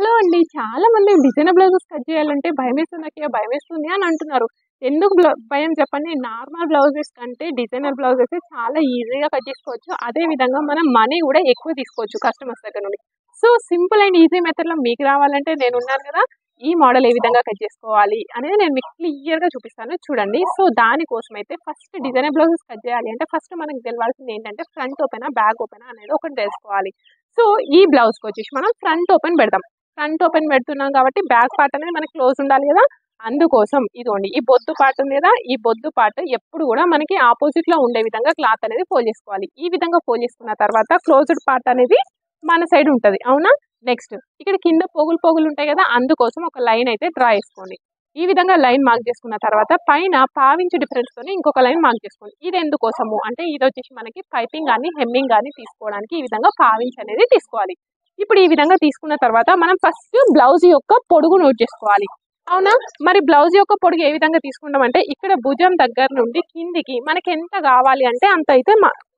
Hello అండి. చాలా మంది డిజైనర్ బ్లౌజెస్ కట్ చేయాలంటే భయమేస్తుంది అక్కయ్య, భయమేస్తుంది అని అంటున్నారు. ఎందుకు భయం చెప్పండి? నార్మల్ బ్లౌజెస్ కంటే డిజైనర్ బ్లౌజెస్ చాలా ఈజీగా కట్ చేసుకోవచ్చు. అదే విధంగా మనం మనీ కూడా ఎక్కువ తీసుకోవచ్చు కస్టమర్స్ దగ్గర నుండి. సో సింపుల్ అండ్ ఈజీ మెథడ్‌లో మీకు రావాలంటే నేనున్నాను కదా! ఈ మోడల్ ఏ విధంగా కట్ చేసుకోవాలి అనేది నేను మీకు క్లియర్‌గా చూపిస్తాను చూడండి. సో దానికోసం అయితే ఫస్ట్ డిజైనర్ బ్లౌజెస్ కట్ చేయాలి అంటే ఫస్ట్ మనకు తెలవాల్సింది ఏంటంటే ఫ్రంట్ ఓపెనా, బ్యాక్ ఓపెనా అనేది ఒకటి తెలుసుకోవాలి. సో ఈ బ్లౌజ్‌కి వచ్చేసి మనం ఫ్రంట్ ఓపెన్ పెడదాం. ఫ్రంట్ ఓపెన్ పెడుతున్నాం కాబట్టి బ్యాక్ పార్ట్ అనేది మనకి క్లోజ్ ఉండాలి కదా! అందుకోసం ఇదిగోండి ఈ బొద్దు పార్ట్ ఉంది కదా! ఈ బొద్దు పార్ట్ ఎప్పుడు కూడా మనకి ఆపోజిట్‌లో ఉండే విధంగా క్లాత్ అనేది ఫోల్డ్ చేసుకోవాలి. ఈ విధంగా ఫోల్డ్ చేసుకున్న తర్వాత క్లోజ్డ్ పార్ట్ అనేది మన సైడ్ ఉంటది. అవునా? నెక్స్ట్ ఇక్కడ కింద పోగులు ఉంటాయి కదా! అందుకోసం ఒక లైన్ అయితే డ్రా చేసుకోండి. ఈ విధంగా లైన్ మార్క్ చేసుకున్న తర్వాత పైన పావించు డిఫరెన్స్‌తోని ఇంకొక లైన్ మార్క్ చేసుకోండి. ఇది ఎందుకోసము అంటే ఇది వచ్చేసి మనకి పైపింగ్ గాని, హెమ్మింగ్ గాని తీసుకోవడానికి ఈ విధంగా పావించ్ అనేది తీసుకోవాలి. ఇప్పుడు ఈ విధంగా తీసుకున్న తర్వాత మనం ఫస్ట్ బ్లౌజ్ యొక్క పొడుగు నోట్ చేసుకోవాలి. అవునా? మరి బ్లౌజ్ యొక్క పొడుగు ఏ విధంగా తీసుకుంటాం అంటే ఇక్కడ భుజం దగ్గర నుండి కిందికి మనకి ఎంత కావాలి అంటే అంత అయితే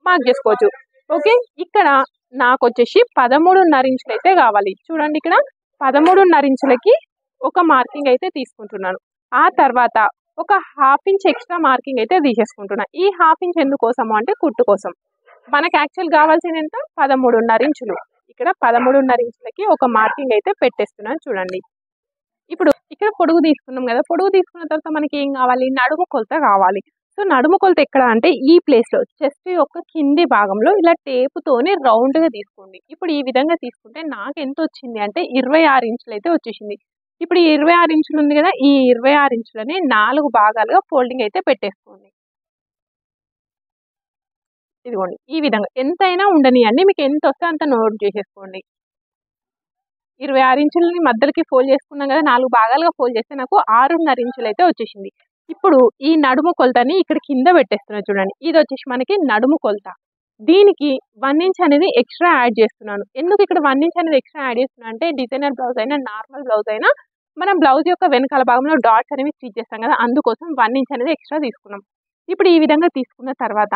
మార్క్ చేసుకోవచ్చు. ఓకే, ఇక్కడ నాకు వచ్చేసి 13.5 ఇంచులు అయితే కావాలి. చూడండి ఇక్కడ 13.5 ఇంచులకి ఒక మార్కింగ్ అయితే తీసుకుంటున్నాను. ఆ తర్వాత ఒక హాఫ్ ఇంచ్ ఎక్స్ట్రా మార్కింగ్ అయితే తీసేసుకుంటున్నాను. ఈ హాఫ్ ఇంచ్ ఎందుకోసము అంటే కుట్టు కోసం. మనకి యాక్చువల్ కావాల్సింది ఎంత? 13.5 ఇంచులు. ఇక్కడ 13.5 ఇంచులకి ఒక మార్కింగ్ అయితే పెట్టేస్తున్నాను చూడండి. ఇప్పుడు ఇక్కడ పొడుగు తీసుకున్నాం కదా! పొడుగు తీసుకున్న తర్వాత మనకి ఏం కావాలి? నడుము కొలత కావాలి. సో నడుము కొలత ఎక్కడ అంటే ఈ ప్లేస్‌లో చెస్ట్ యొక్క కింది భాగంలో ఇలా టేపుతోని రౌండ్‌గా తీసుకోండి. ఇప్పుడు ఈ విధంగా తీసుకుంటే నాకు ఎంత వచ్చింది అంటే 26 ఇంచులు అయితే వచ్చేసింది. ఇప్పుడు ఈ 26 ఇంచులు ఉంది కదా! ఈ 26 ఇంచులని 4 భాగాలుగా ఫోల్డింగ్ అయితే పెట్టేసుకోండి. ఇదిగోండి ఈ విధంగా ఎంతైనా ఉండనియండి. మీకు ఎంత వస్తే అంత నోట్ చేసేసుకోండి. 26 ఇంచులని మధ్యలోకి ఫోల్డ్ చేసుకున్నాం కదా! 4 భాగాలుగా ఫోల్డ్ చేస్తే నాకు 6.5 ఇంచులు అయితే వచ్చేసింది. ఇప్పుడు ఈ నడుము కొలతని ఇక్కడ కింద పెట్టేస్తున్నా చూడండి. ఇది వచ్చేసి మనకి నడుము కొలత. దీనికి 1 ఇంచ్ అనేది ఎక్స్ట్రా యాడ్ చేస్తున్నాను. ఎందుకు ఇక్కడ 1 ఇంచ్ అనేది ఎక్స్ట్రా యాడ్ చేస్తున్నా అంటే డిజైనర్ బ్లౌజ్ అయినా, నార్మల్ బ్లౌజ్ అయినా మనం బ్లౌజ్ యొక్క వెనకాల భాగంలో డాట్స్ అనేవి స్టిచ్ చేస్తాం కదా! అందుకోసం 1 ఇంచ్ అనేది ఎక్స్ట్రా తీసుకున్నాం. ఇప్పుడు ఈ విధంగా తీసుకున్న తర్వాత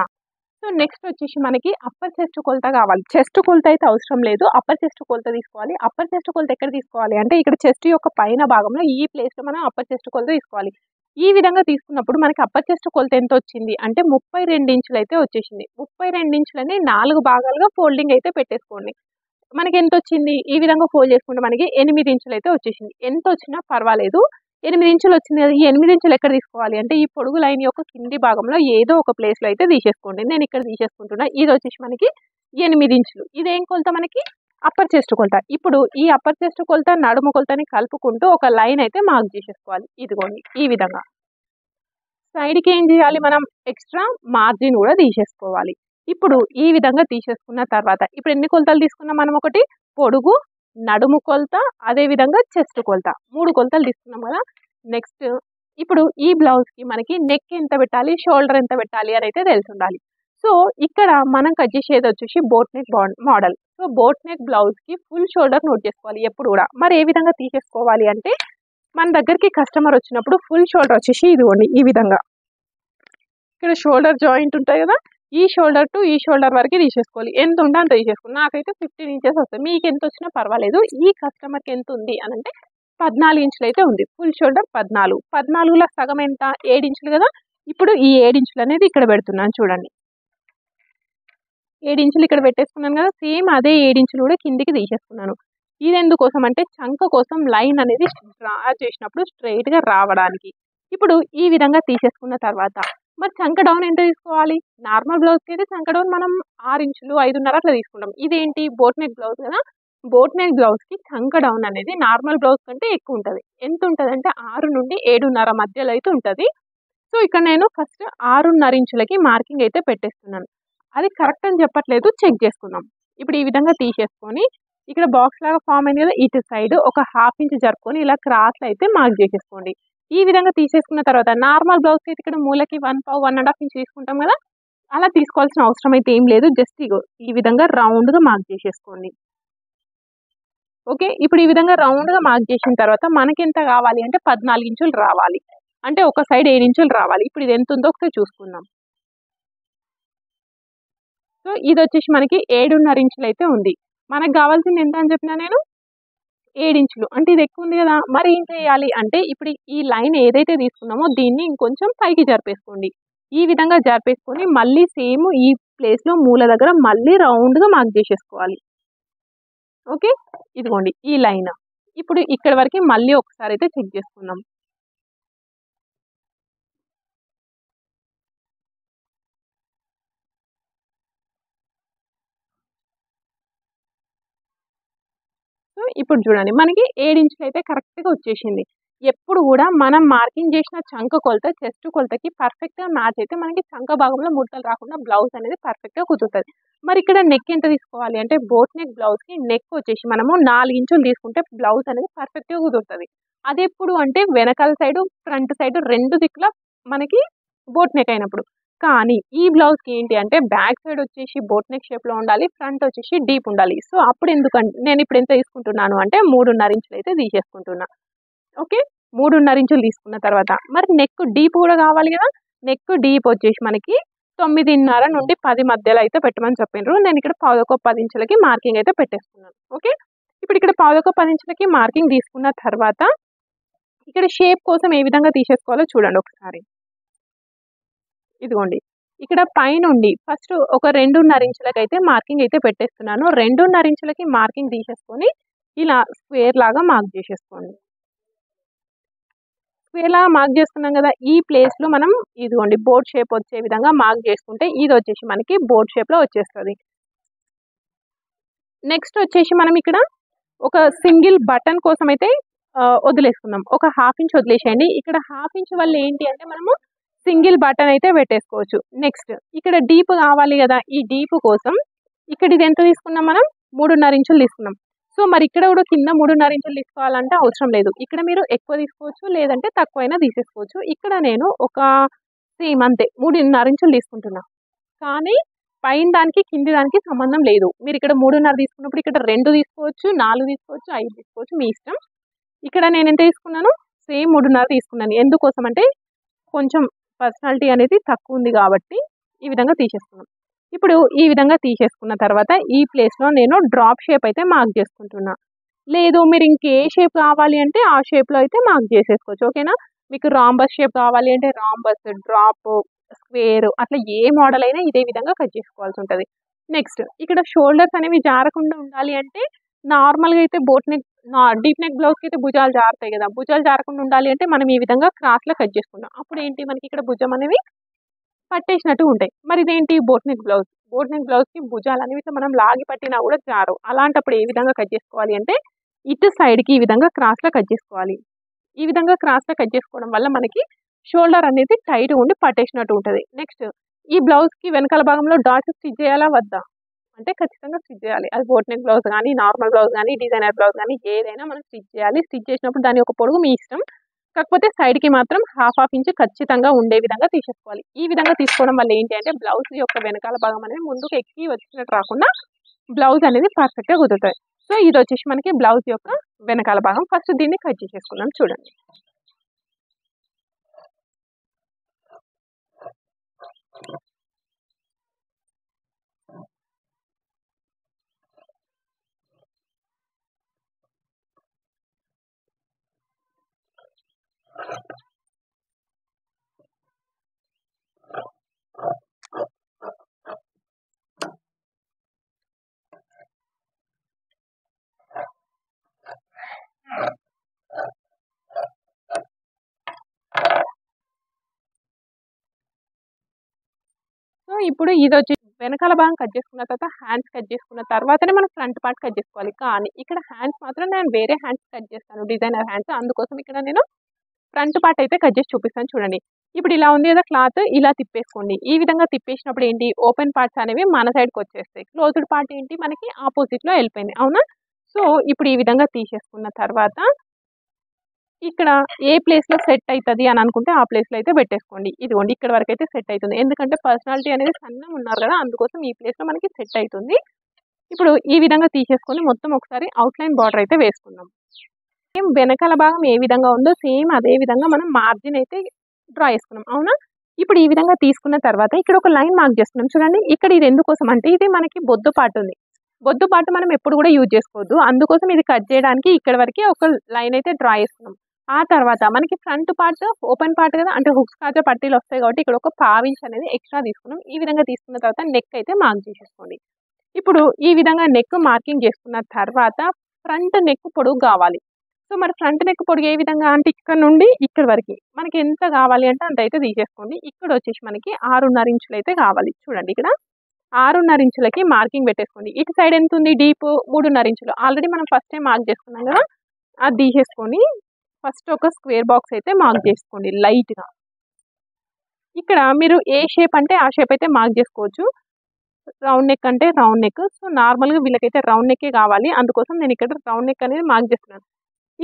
సో నెక్స్ట్ వచ్చేసి మనకి అప్పర్ చెస్ట్ కొలత కావాలి. చెస్ట్ కొలత అయితే అవసరం లేదు. అప్పర్ చెస్ట్ కొలత తీసుకోవాలి. అప్పర్ చెస్ట్ కొలత ఎక్కడ తీసుకోవాలి అంటే ఇక్కడ చెస్ట్ యొక్క పైన భాగంలో ఈ ప్లేస్‌లో మనం అప్పర్ చెస్ట్ కొలత తీసుకోవాలి. ఈ విధంగా తీసుకున్నప్పుడు మనకి అప్పర్ చెస్ట్ కొలత ఎంత వచ్చింది అంటే 32 ఇంచులు అయితే వచ్చేసింది. 32 ఇంచులని 4 భాగాలుగా ఫోల్డింగ్ అయితే పెట్టేసుకోండి. మనకి ఎంత వచ్చింది? ఈ విధంగా ఫోల్డ్ చేసుకుంటే మనకి 8 ఇంచులు అయితే వచ్చేసింది. ఎంత వచ్చినా పర్వాలేదు. 8 ఇంచులు వచ్చింది కదా! ఈ 8 ఇంచులు ఎక్కడ తీసుకోవాలి అంటే ఈ పొడుగు లైన్ యొక్క కింది భాగంలో ఏదో ఒక ప్లేస్‌లో అయితే తీసేసుకోండి. నేను ఇక్కడ తీసేసుకుంటున్నా. ఇది వచ్చేసి మనకి 8 ఇంచులు. ఇదేం కొలత మనకి? అప్పర్ చెస్ట్ కొలత. ఇప్పుడు ఈ అప్పర్ చెస్ట్ కొలత, నడుము కొలతని కలుపుకుంటూ ఒక లైన్ అయితే మార్క్ చేసేసుకోవాలి. ఇదిగోండి ఈ విధంగా. సైడ్‌కి ఏం చేయాలి మనం? ఎక్స్ట్రా మార్జిన్ కూడా తీసేసుకోవాలి. ఇప్పుడు ఈ విధంగా తీసేసుకున్న తర్వాత ఇప్పుడు ఎన్ని కొలతలు తీసుకున్నాం మనం? ఒకటి పొడుగు, నడుము కొలత, అదే విధంగా చెస్ట్ కొలత 3 కొలతలు తీసుకున్నాం కదా! నెక్స్ట్ ఇప్పుడు ఈ బ్లౌజ్‌కి మనకి నెక్ ఎంత పెట్టాలి, షోల్డర్ ఎంత పెట్టాలి అని అయితే తెలిసుండాలి. సో ఇక్కడ మనం కట్ చేసేది వచ్చేసి boat neck model. So boat neck బ్లౌజ్‌కి ఫుల్ షోల్డర్ నోట్ చేసుకోవాలి ఎప్పుడు కూడా. మరి ఏ విధంగా తీసేసుకోవాలి అంటే మన దగ్గరికి కస్టమర్ వచ్చినప్పుడు ఫుల్ షోల్డర్ వచ్చేసి ఇదిగోండి ఈ విధంగా. ఇక్కడ షోల్డర్ జాయింట్ ఉంటాయి కదా! ఈ షోల్డర్ టు ఈ షోల్డర్ వరకే తీసేసుకోవాలి. ఎంత ఉంటే అంత తీసేసుకోండి. నాకైతే 15 ఇంచెస్ వస్తాయి. మీకు ఎంత వచ్చినా పర్వాలేదు. ఈ కస్టమర్‌కి ఎంత ఉంది అనంటే 14 ఇంచులు అయితే ఉంది. Full shoulder 14. 14లో సగం ఎంత? 7 ఇంచులు కదా! ఇప్పుడు ఈ 7 ఇంచులు అనేది ఇక్కడ పెడుతున్నాను చూడండి. 7 ఇంచులు ఇక్కడ పెట్టేసుకున్నాను కదా! సేమ్ అదే 7 ఇంచులు కూడా కిందికి తీసేసుకున్నాను. ఇది ఎందుకోసం అంటే చంక కోసం లైన్ అనేది డ్రా చేసినప్పుడు స్ట్రెయిట్‌గా రావడానికి. ఇప్పుడు ఈ విధంగా తీసేసుకున్న తర్వాత మరి చంక డౌన్ ఎంత తీసుకోవాలి? నార్మల్ బ్లౌజ్‌కి అయితే చంక డౌన్ మనం 6 ఇంచులు, 5.5 అట్లా తీసుకుంటాం. ఇదేంటి బోట్ నెక్ బ్లౌజ్ కదా! బోట్ నెక్ బ్లౌజ్‌కి చంక డౌన్ అనేది నార్మల్ బ్లౌజ్ కంటే ఎక్కువ ఉంటది. ఎంత ఉంటదంటే 6 నుండి 7.5 మధ్యలో అయితే ఉంటది. సో ఇక్కడ నేను ఫస్ట్ 6.5 ఇంచులకి మార్కింగ్ అయితే పెట్టేస్తున్నాను. అది కరెక్ట్ అని చెప్పట్లేదు, చెక్ చేసుకుందాం. ఇప్పుడు ఈ విధంగా తీసేసుకొని ఇక్కడ బాక్స్ లాగా ఫామ్ అయింది కదా! ఇటు సైడ్ ఒక హాఫ్ ఇంచ్ జరుపుకొని ఇలా క్రాస్‌లో అయితే మార్క్ చేసేసుకోండి. ఈ విధంగా తీసేసుకున్న తర్వాత నార్మల్ బ్లౌజ్‌కి అయితే ఇక్కడ మూలకి 1 1/2 ఇంచ్ తీసుకుంటాం కదా! అలా తీసుకోవాల్సిన అవసరం అయితే ఏం లేదు. జస్ట్ ఇగో ఈ విధంగా రౌండ్‌గా మార్క్ చేసేసుకోండి. ఓకే, ఇప్పుడు ఈ విధంగా రౌండ్‌గా మార్క్ చేసిన తర్వాత మనకెంత కావాలి అంటే 14 ఇంచులు రావాలి. అంటే ఒక సైడ్ 7 ఇంచులు రావాలి. ఇప్పుడు ఇది ఎంత ఉందో ఒకసారి చూసుకుందాం. సో ఇది వచ్చేసి మనకి 7.5 ఇంచులు అయితే ఉంది. మనకు కావాల్సింది ఎంత అని చెప్పినా నేను? 7 ఇంచులు అంటే ఇది ఎక్కువ ఉంది కదా, మరి ఏం చేయాలి అంటే ఇప్పుడు ఈ లైన్ ఏదైతే తీసుకున్నామో దీన్ని ఇంకొంచెం పైకి జరిపేసుకోండి. ఈ విధంగా జరిపేసుకొని మళ్ళీ సేమ్ ఈ ప్లేస్లో మూల దగ్గర మళ్ళీ రౌండ్గా మార్క్ చేసేసుకోవాలి. ఓకే, ఇదిగోండి ఈ లైన్. ఇప్పుడు ఇక్కడ వరకు మళ్ళీ ఒకసారి అయితే చెక్ చేసుకుందాం. సో ఇప్పుడు చూడండి మనకి 7 ఇంచులు అయితే కరెక్ట్గా వచ్చేసింది. ఎప్పుడు కూడా మనం మార్కింగ్ చేసిన చంక కొలత చెస్ట్ కొలతకి పర్ఫెక్ట్గా మ్యాచ్ అయితే మనకి చంక భాగంలో ముడతలు రాకుండా బ్లౌజ్ అనేది పర్ఫెక్ట్గా కుదురుతుంది. మరి ఇక్కడ నెక్ ఎంత తీసుకోవాలి అంటే బోట్ నెక్ బ్లౌజ్కి నెక్ వచ్చేసి మనము 4 ఇంచులు తీసుకుంటే బ్లౌజ్ అనేది పర్ఫెక్ట్గా కుదురుతుంది. అది ఎప్పుడు అంటే వెనకాల సైడు ఫ్రంట్ సైడ్ 2 దిక్కుల మనకి బోట్ నెక్ అయినప్పుడు. కానీ ఈ బ్లౌజ్కి ఏంటి అంటే బ్యాక్ సైడ్ వచ్చేసి బోట్ నెక్ షేప్లో ఉండాలి, ఫ్రంట్ వచ్చేసి డీప్ ఉండాలి. సో అప్పుడు ఎందుకంటే నేను ఇప్పుడు ఎంత తీసుకుంటున్నాను అంటే 3.5 ఇంచులు అయితే తీసేసుకుంటున్నా. ఓకే, 3.5 ఇంచులు తీసుకున్న తర్వాత మరి నెక్ డీప్ కూడా కావాలి కదా. నెక్ డీప్ వచ్చేసి మనకి 9.5 నుండి 10 మధ్యలో అయితే పెట్టమని చెప్పిండ్రు. నేను ఇక్కడ 10 ఇంచులకి మార్కింగ్ అయితే పెట్టేసుకున్నాను. ఓకే, ఇప్పుడు ఇక్కడ 10 ఇంచులకి మార్కింగ్ తీసుకున్న తర్వాత ఇక్కడ షేప్ కోసం ఏ విధంగా తీసేసుకోవాలో చూడండి ఒకసారి. ఇదిగోండి ఇక్కడ పైనుండి ఫస్ట్ ఒక 2.5 ఇంచులకి అయితే మార్కింగ్ అయితే పెట్టేస్తున్నాను. 2.5 ఇంచులకి మార్కింగ్ తీసేసుకొని ఇలా స్క్వేర్ లాగా మార్క్ చేసేసుకోండి. స్క్వేర్ లాగా మార్క్ చేసుకున్నాం కదా, ఈ ప్లేస్లో మనం ఇదిగోండి బోర్డ్ షేప్ వచ్చే విధంగా మార్క్ చేసుకుంటే ఇది వచ్చేసి మనకి బోర్డ్ షేప్లో వచ్చేస్తుంది. నెక్స్ట్ వచ్చేసి మనం ఇక్కడ ఒక సింగిల్ బటన్ కోసం అయితే వదిలేసుకుందాం. ఒక 1/2 ఇంచ్ వదిలేసేయండి. ఇక్కడ 1/2 ఇంచ్ వల్ల ఏంటి అంటే మనము సింగిల్ బటన్ అయితే పెట్టేసుకోవచ్చు. నెక్స్ట్ ఇక్కడ డీప్ కావాలి కదా, ఈ డీప్ కోసం ఇక్కడ ఇది ఎంత తీసుకున్నాం మనం 3.5 ఇంచులు తీసుకున్నాం. సో మరి ఇక్కడ కూడా కింద 3.5 ఇంచులు తీసుకోవాలంటే అవసరం లేదు. ఇక్కడ మీరు ఎక్కువ తీసుకోవచ్చు లేదంటే తక్కువైనా తీసేసుకోవచ్చు. ఇక్కడ నేను ఒక సేమ్ అంతే 3.5 ఇంచులు తీసుకుంటున్నా. కానీ పైన దానికి కింది దానికి సంబంధం లేదు. మీరు ఇక్కడ 3.5 తీసుకున్నప్పుడు ఇక్కడ 2 తీసుకోవచ్చు, 4 తీసుకోవచ్చు, 5 తీసుకోవచ్చు, మీ ఇష్టం. ఇక్కడ నేను ఎంత తీసుకున్నాను సేమ్ 3.5 తీసుకున్నాను. ఎందుకోసం అంటే కొంచెం పర్సనాలిటీ అనేది తక్కువ ఉంది కాబట్టి ఈ విధంగా తీసేసుకున్నాం. ఇప్పుడు ఈ విధంగా తీసేసుకున్న తర్వాత ఈ ప్లేస్లో నేను డ్రాప్ షేప్ అయితే మార్క్ చేసుకుంటున్నా. లేదు మీరు ఇంకే షేప్ కావాలి అంటే ఆ షేప్లో అయితే మార్క్ చేసేసుకోవచ్చు. ఓకేనా, మీకు రాంబస్ షేప్ కావాలి అంటే రాంబస్, డ్రాప్, స్క్వేర్ అట్లా ఏ మోడల్ అయినా ఇదే విధంగా కట్ చేసుకోవాల్సి ఉంటుంది. నెక్స్ట్ ఇక్కడ షోల్డర్స్ అనేవి జారకుండా ఉండాలి అంటే నార్మల్గా అయితే బోట్ నెక్ డీప్ నెక్ బ్లౌజ్కి అయితే భుజాలు జారుతాయి కదా, భుజాలు జారకుండా ఉండాలి అంటే మనం ఈ విధంగా క్రాస్లో కట్ చేసుకుంటాం. అప్పుడు ఏంటి మనకి ఇక్కడ భుజం అనేవి పట్టేసినట్టు ఉంటాయి. మరి ఇదేంటి boat neck blouse. Boat neck బ్లౌజ్కి భుజాలు అనేవి మనం లాగి పట్టినా కూడా జారు. అలాంటప్పుడు ఏ విధంగా కట్ చేసుకోవాలి అంటే ఇటు సైడ్కి ఈ విధంగా క్రాస్లో కట్ చేసుకోవాలి. ఈ విధంగా క్రాస్లో కట్ చేసుకోవడం వల్ల మనకి షోల్డర్ అనేది టైట్ ఉండి పట్టేసినట్టు ఉంటుంది. నెక్స్ట్ ఈ బ్లౌజ్కి వెనకాల భాగంలో డాట్స్ స్టిచ్ చేయాలా వద్దా అంటే ఖచ్చితంగా స్టిచ్ చేయాలి. అది బోట్ నెక్ బ్లౌజ్ కానీ నార్మల్ బ్లౌజ్ కానీ డిజైనర్ బ్లౌజ్ కానీ ఏదైనా మనం స్టిచ్ చేయాలి. స్టిచ్ చేసినప్పుడు దాని యొక్క పొడుగు మీ ఇష్టం. కాకపోతే సైడ్కి మాత్రం 1/2 ఇంచ్ ఖచ్చితంగా ఉండే విధంగా తీసేసుకోవాలి. ఈ విధంగా తీసుకోవడం వల్ల ఏంటి అంటే బ్లౌజ్ యొక్క వెనకాల భాగం అనేది ముందుకు ఎక్కి వచ్చినట్టు రాకుండా బ్లౌజ్ అనేది పర్ఫెక్ట్గా కుదురుతుంది. సో ఇది వచ్చేసి మనకి బ్లౌజ్ యొక్క వెనకాల భాగం. ఫస్ట్ దీన్ని కట్ చేసేసుకుందాం చూడండి. సో ఇప్పుడు ఇది వచ్చి వెనకాల భాగం కట్ చేసుకున్న తర్వాత హ్యాండ్స్ కట్ చేసుకున్న తర్వాతనే మనం ఫ్రంట్ పార్ట్ కట్ చేసుకోవాలి. కానీ ఇక్కడ హ్యాండ్స్ మాత్రం నేను వేరే హ్యాండ్స్ కట్ చేస్తాను, డిజైనర్ హ్యాండ్స్. అందుకోసం ఇక్కడ నేను ఫ్రంట్ పార్ట్ అయితే కట్ చేసి చూపిస్తాను చూడండి. ఇప్పుడు ఇలా ఉంది కదా క్లాత్, ఇలా తిప్పేసుకోండి. ఈ విధంగా తిప్పేసినప్పుడు ఏంటి ఓపెన్ పార్ట్స్ అనేవి మన సైడ్కి వచ్చేస్తాయి, క్లోజ్డ్ పార్ట్ ఏంటి మనకి ఆపోజిట్లో వెళ్ళిపోయింది. అవునా, సో ఇప్పుడు ఈ విధంగా తీసేసుకున్న తర్వాత ఇక్కడ ఏ ప్లేస్లో సెట్ అవుతుంది అని అనుకుంటే ఆ ప్లేస్లో అయితే పెట్టేసుకోండి. ఇదిగోండి ఇక్కడ వరకు అయితే సెట్ అవుతుంది. ఎందుకంటే పర్సనాలిటీ అనేది సన్నం ఉన్నారు కదా, అందుకోసం ఈ ప్లేస్లో మనకి సెట్ అవుతుంది. ఇప్పుడు ఈ విధంగా తీసేసుకొని మొత్తం ఒకసారి అవుట్లైన్ బార్డర్ అయితే వేసుకుందాం. సేమ్ వెనకాల భాగం ఏ విధంగా ఉందో సేమ్ అదే విధంగా మనం మార్జిన్ అయితే డ్రా చేసుకున్నాం. అవునా, ఇప్పుడు ఈ విధంగా తీసుకున్న తర్వాత ఇక్కడ ఒక లైన్ మార్క్ చేసుకున్నాం చూడండి. ఇక్కడ ఇది ఎందుకోసం అంటే ఇది మనకి బొద్దు పార్ట్ ఉంది. బొద్దు పార్ట్ మనం ఎప్పుడు కూడా యూజ్ చేసుకోవద్దు. అందుకోసం ఇది కట్ చేయడానికి ఇక్కడ వరకే ఒక లైన్ అయితే డ్రా చేసుకున్నాం. ఆ తర్వాత మనకి ఫ్రంట్ పార్ట్ ఓపెన్ పార్ట్ కదా, అంటే హుక్స్ కాజా పట్టీలు వస్తాయి కాబట్టి ఇక్కడ ఒక పావించ్ అనేది ఎక్స్ట్రా తీసుకున్నాం. ఈ విధంగా తీసుకున్న తర్వాత నెక్ అయితే మార్క్ చేసేసుకోండి. ఇప్పుడు ఈ విధంగా నెక్ మార్కింగ్ చేసుకున్న తర్వాత ఫ్రంట్ నెక్ పొడుగు కావాలి. సో మరి ఫ్రంట్ నెక్ పొడుగు ఏ విధంగా అంటే ఇక్కడ నుండి ఇక్కడ వరకు మనకి ఎంత కావాలి అంటే అంత అయితే తీసేసుకోండి. ఇక్కడ వచ్చేసి మనకి 6.5 ఇంచులు అయితే కావాలి. చూడండి ఇక్కడ 6.5 ఇంచులకి మార్కింగ్ పెట్టేసుకోండి. ఇటు సైడ్ ఎంత ఉంది డీప్ 3.5 ఇంచులు. ఆల్రెడీ మనం ఫస్ట్ టైం మార్క్ చేసుకున్నాం కదా, అది తీసేసుకొని ఫస్ట్ ఒక స్క్వేర్ బాక్స్ అయితే మార్క్ చేసుకోండి లైట్గా. ఇక్కడ మీరు ఏ షేప్ అంటే ఆ షేప్ అయితే మార్క్ చేసుకోవచ్చు. రౌండ్ నెక్ అంటే రౌండ్ నెక్. సో నార్మల్గా వీళ్ళకైతే రౌండ్ నెక్కే కావాలి, అందుకోసం నేను ఇక్కడ రౌండ్ నెక్ అనేది మార్క్ చేస్తున్నాను.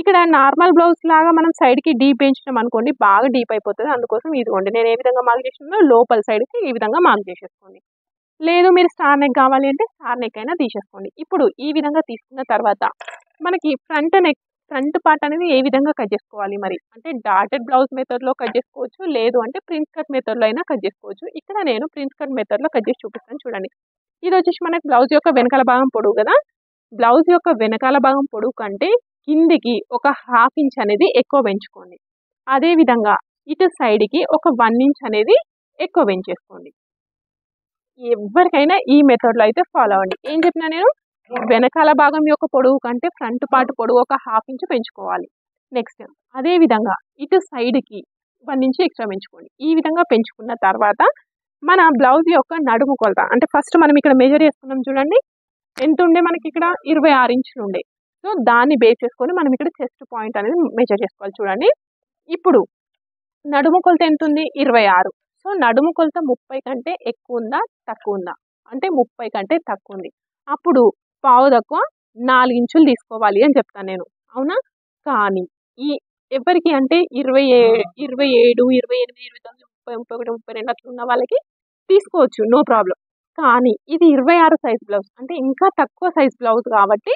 ఇక్కడ నార్మల్ బ్లౌజ్ లాగా మనం సైడ్కి డీప్ పెంచినాం అనుకోండి, బాగా డీప్ అయిపోతుంది. అందుకోసం ఇదిగోండి నేను ఏ విధంగా మార్క్ చేసినా లోపల సైడ్కి ఈ విధంగా మార్క్ చేసేసుకోండి. లేదు మీరు స్టార్ నెక్ కావాలి అంటే స్టార్ నెక్ అయినా తీసేసుకోండి. ఇప్పుడు ఈ విధంగా తీసుకున్న తర్వాత మనకి ఫ్రంట్ పార్ట్ అనేది ఏ విధంగా కట్ చేసుకోవాలి మరి అంటే డాటెడ్ బ్లౌజ్ మెథడ్లో కట్ చేసుకోవచ్చు, లేదు అంటే ప్రిన్స్ కట్ మెథడ్లో అయినా కట్ చేసుకోవచ్చు. ఇక్కడ నేను ప్రిన్స్ కట్ మెథడ్లో కట్ చేసి చూపిస్తాను చూడండి. ఇది వచ్చేసి మనకి బ్లౌజ్ యొక్క వెనకాల భాగం పొడవు కదా, బ్లౌజ్ యొక్క వెనకాల భాగం పొడవు కంటే కిందికి ఒక 1/2 ఇంచ్ అనేది ఎక్కువ పెంచుకోండి. అదేవిధంగా ఇటు సైడ్కి ఒక 1 ఇంచ్ అనేది ఎక్కువ పెంచేసుకోండి. ఎవరికైనా ఈ మెథడ్లో అయితే ఫాలో అవ్వండి. ఏం చెప్పినా నేను వెనకాల భాగం యొక్క పొడవు కంటే ఫ్రంట్ పార్ట్ పొడవు ఒక 1/2 ఇంచ్ పెంచుకోవాలి. నెక్స్ట్ అదేవిధంగా ఇటు సైడ్కి 1 ఇంచ్ ఎక్స్ట్రా పెంచుకోండి. ఈ విధంగా పెంచుకున్న తర్వాత మన బ్లౌజ్ యొక్క నడుము కొలత అంటే ఫస్ట్ మనం ఇక్కడ మెజర్ చేసుకున్నాం చూడండి, ఎంత ఉండే మనకి ఇక్కడ 26 ఇంచులు ఉండే. సో దాన్ని బేస్ చేసుకొని మనం ఇక్కడ చెస్ట్ పాయింట్ అనేది మెజర్ చేసుకోవాలి. చూడండి ఇప్పుడు నడుము కొలత ఎంత ఉంది 26. సో నడుము కొలత 30 కంటే ఎక్కువ ఉందా తక్కువ ఉందా అంటే 30 కంటే తక్కువ ఉంది. అప్పుడు పావు తక్కువ 4 ఇంచులు తీసుకోవాలి అని చెప్తాను నేను, అవునా? కానీ ఈ ఎవరికి అంటే 27, 28, 29, 30, 31, 32 అట్లా ఉన్న వాళ్ళకి తీసుకోవచ్చు, నో ప్రాబ్లం. కానీ ఇది 26 సైజ్ బ్లౌజ్ అంటే ఇంకా తక్కువ సైజ్ బ్లౌజ్ కాబట్టి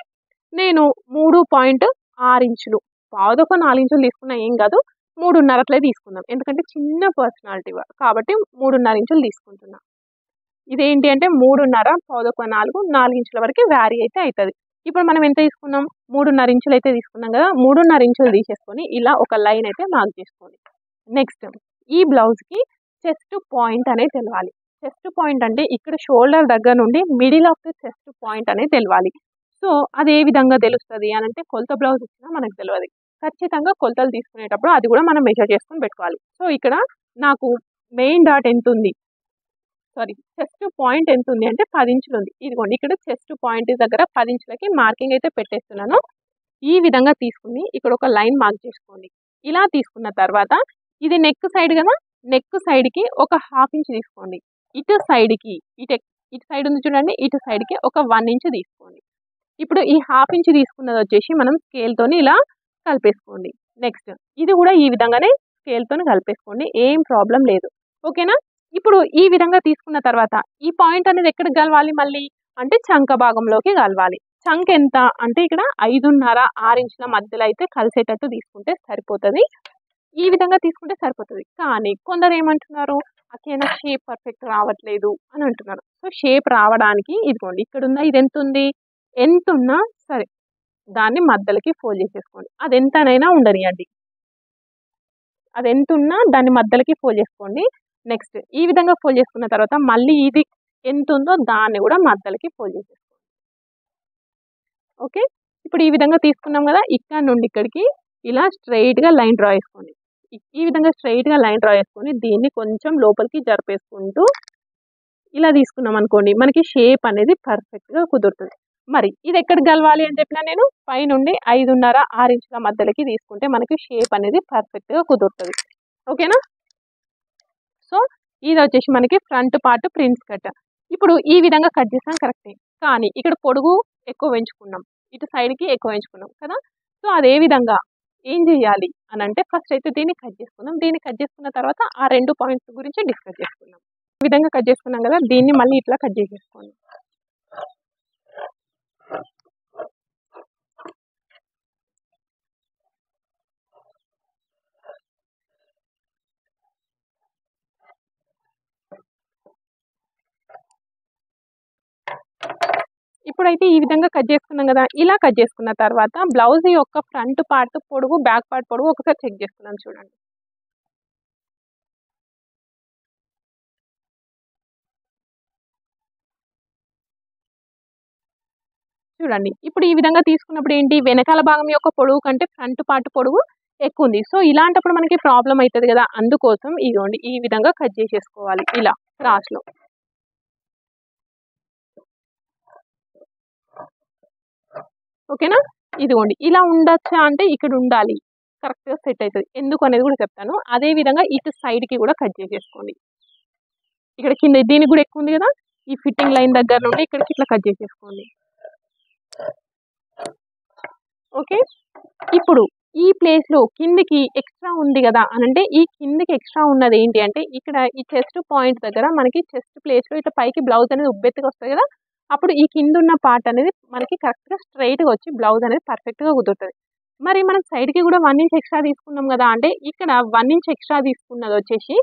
నేను 3.6 ఇంచులు పావు తక్కువ 4 ఇంచులు తీసుకున్నా ఏం కాదు, 3.5 అట్లే తీసుకుందాం. ఎందుకంటే చిన్న పర్సనాలిటీ కాబట్టి 3.5 ఇంచులు తీసుకుంటున్నా. ఇదేంటి అంటే 3.5 పావు తక్కువ 4 ఇంచుల వరకు వ్యారీ అయితే అవుతుంది. ఇప్పుడు మనం ఎంత తీసుకున్నాం 3.5 ఇంచులు అయితే తీసుకున్నాం కదా, 3.5 ఇంచులు తీసేసుకొని ఇలా ఒక లైన్ అయితే మార్క్ చేసుకోండి. నెక్స్ట్ ఈ బ్లౌజ్కి చెస్ట్ పాయింట్ అనేది తెలవాలి. చెస్ట్ పాయింట్ అంటే ఇక్కడ షోల్డర్ దగ్గర నుండి middle of the chest point అనేది తెలవాలి. సో అది ఏ విధంగా తెలుస్తుంది అని అంటే కొలత బ్లౌజ్ ఇచ్చినా మనకు తెలియదు. ఖచ్చితంగా కొలతలు తీసుకునేటప్పుడు అది కూడా మనం మెజర్ చేసుకొని పెట్టుకోవాలి. సో ఇక్కడ నాకు మెయిన్ డాట్ ఎంత ఉంది చెస్ట్ పాయింట్ ఎంత ఉంది అంటే 10 ఇంచులు ఉంది. ఇదిగోండి ఇక్కడ చెస్ట్ పాయింట్ దగ్గర 10 ఇంచులకి మార్కింగ్ అయితే పెట్టేస్తున్నాను. ఈ విధంగా తీసుకుని ఇక్కడ ఒక లైన్ మార్క్ చేసుకోండి. ఇలా తీసుకున్న తర్వాత ఇది నెక్ సైడ్ కదా, నెక్ సైడ్కి ఒక 1/2 ఇంచ్ తీసుకోండి. ఇటు సైడ్కి ఇటు సైడ్ ఉంది చూడండి, ఇటు సైడ్కి ఒక 1 ఇంచ్ తీసుకోండి. ఇప్పుడు ఈ 1/2 ఇంచ్ తీసుకున్నది వచ్చేసి మనం స్కేల్తోని ఇలా కలిపేసుకోండి. నెక్స్ట్ ఇది కూడా ఈ విధంగానే స్కేల్తోని కలిపేసుకోండి, ఏం ప్రాబ్లం లేదు, ఓకేనా? ఇప్పుడు ఈ విధంగా తీసుకున్న తర్వాత ఈ పాయింట్ అనేది ఎక్కడికి కలవాలి మళ్ళీ అంటే చంక భాగంలోకి కలవాలి. చంక ఎంత అంటే ఇక్కడ 5.5, 6 ఇంచుల మధ్యలో అయితే కలిసేటట్టు తీసుకుంటే సరిపోతుంది. ఈ విధంగా తీసుకుంటే సరిపోతుంది. కానీ కొందరు ఏమంటున్నారు అకేనా షేప్ పర్ఫెక్ట్ రావట్లేదు అని అంటున్నారు. సో షేప్ రావడానికి ఇదిగోండి ఇక్కడ ఉందా, ఇది ఎంత ఉంది, ఎంత ఉన్నా సరే దాన్ని మధ్యలోకి ఫోల్డ్ చేసేసుకోండి. అది ఎంతనైనా ఉండనియండి, అది ఎంత ఉన్నా దాన్ని మధ్యలోకి ఫోల్డ్ చేసుకోండి. నెక్స్ట్ ఈ విధంగా ఫోల్డ్ చేసుకున్న తర్వాత మళ్ళీ ఇది ఎంత ఉందో దాన్ని కూడా మధ్యలోకి ఫోల్డ్ చేసేసుకోండి. ఓకే, ఇప్పుడు ఈ విధంగా తీసుకున్నాం కదా, ఇక్కడ నుండి ఇక్కడికి ఇలా స్ట్రైట్గా లైన్ డ్రా చేసుకోండి. ఈ విధంగా స్ట్రైట్గా లైన్ డ్రా చేసుకొని దీన్ని కొంచెం లోపలికి జరిపేసుకుంటూ ఇలా తీసుకున్నాం అనుకోండి, మనకి షేప్ అనేది పర్ఫెక్ట్గా కుదురుతుంది. మరి ఇది ఎక్కడికి కలవాలి అని చెప్పినా నేను పైనుండి 5.5, 6 ఇంచుల మధ్యలోకి తీసుకుంటే మనకి షేప్ అనేది పర్ఫెక్ట్గా కుదురుతుంది. ఓకేనా? సో ఇది వచ్చేసి మనకి ఫ్రంట్ పార్ట్ ప్రిన్స్ కట్. ఇప్పుడు ఈ విధంగా కట్ చేసాం కరెక్టే, కానీ ఇక్కడ పొడుగు ఎక్కువ పెంచుకున్నాం, ఇటు సైడ్కి ఎక్కువ పెంచుకున్నాం కదా. సో అదే విధంగా ఏం చేయాలి అని అంటే ఫస్ట్ అయితే దీన్ని కట్ చేసుకుందాం. దీన్ని కట్ చేసుకున్న తర్వాత ఆ 2 పాయింట్స్ గురించి డిస్కస్ చేసుకుందాం. ఈ విధంగా కట్ చేసుకున్నాం కదా, దీన్ని మళ్ళీ ఇట్లా కట్ చేసేసుకోండి. ఇప్పుడైతే ఈ విధంగా కట్ చేసుకున్నాం కదా, ఇలా కట్ చేసుకున్న తర్వాత బ్లౌజ్ యొక్క ఫ్రంట్ పార్ట్ పొడుగు, బ్యాక్ పార్ట్ పొడుగు ఒకసారి చెక్ చేసుకున్నాం చూడండి. చూడండి ఇప్పుడు ఈ విధంగా తీసుకున్నప్పుడు ఏంటి, వెనకాల భాగం యొక్క పొడవు కంటే ఫ్రంట్ పార్ట్ పొడవు ఎక్కువ ఉంది. సో ఇలాంటప్పుడు మనకి ప్రాబ్లం అవుతుంది కదా, అందుకోసం ఇదిగోండి ఈ విధంగా కట్ చేసేసుకోవాలి ఇలా క్రాస్ లో. ఓకేనా, ఇదిగోండి ఇలా ఉండొచ్చా అంటే ఇక్కడ ఉండాలి, కరెక్ట్ గా సెట్ అవుతుంది. ఎందుకు అనేది కూడా చెప్తాను. అదే విధంగా ఇటు సైడ్ కి కూడా కట్ చేసేసుకోండి. ఇక్కడ కింద దీనికి కూడా ఎక్కువ ఉంది కదా, ఈ ఫిట్టింగ్ లైన్ దగ్గర నుండి ఇక్కడికి ఇట్లా కట్ చేసేసుకోండి. ఓకే, ఇప్పుడు ఈ ప్లేస్ లో కిందికి ఎక్స్ట్రా ఉంది కదా అని అంటే, ఈ కిందికి ఎక్స్ట్రా ఉన్నది ఏంటి అంటే, ఇక్కడ ఈ చెస్ట్ పాయింట్ దగ్గర మనకి చెస్ట్ ప్లేస్ లో ఇట్లా పైకి బ్లౌజ్ అనేది ఉబ్బెత్తుగా వస్తుంది కదా, అప్పుడు ఈ కింద ఉన్న పార్ట్ అనేది మనకి కరెక్ట్ గా స్ట్రైట్ గా వచ్చి బ్లౌజ్ అనేది పర్ఫెక్ట్ గా కుదురుతుంది. మరి మనం సైడ్ కి కూడా 1 ఇంచ్ ఎక్స్ట్రా తీసుకున్నాం కదా అంటే, ఇక్కడ 1 ఇంచ్ ఎక్స్ట్రా తీసుకున్నది వచ్చేసి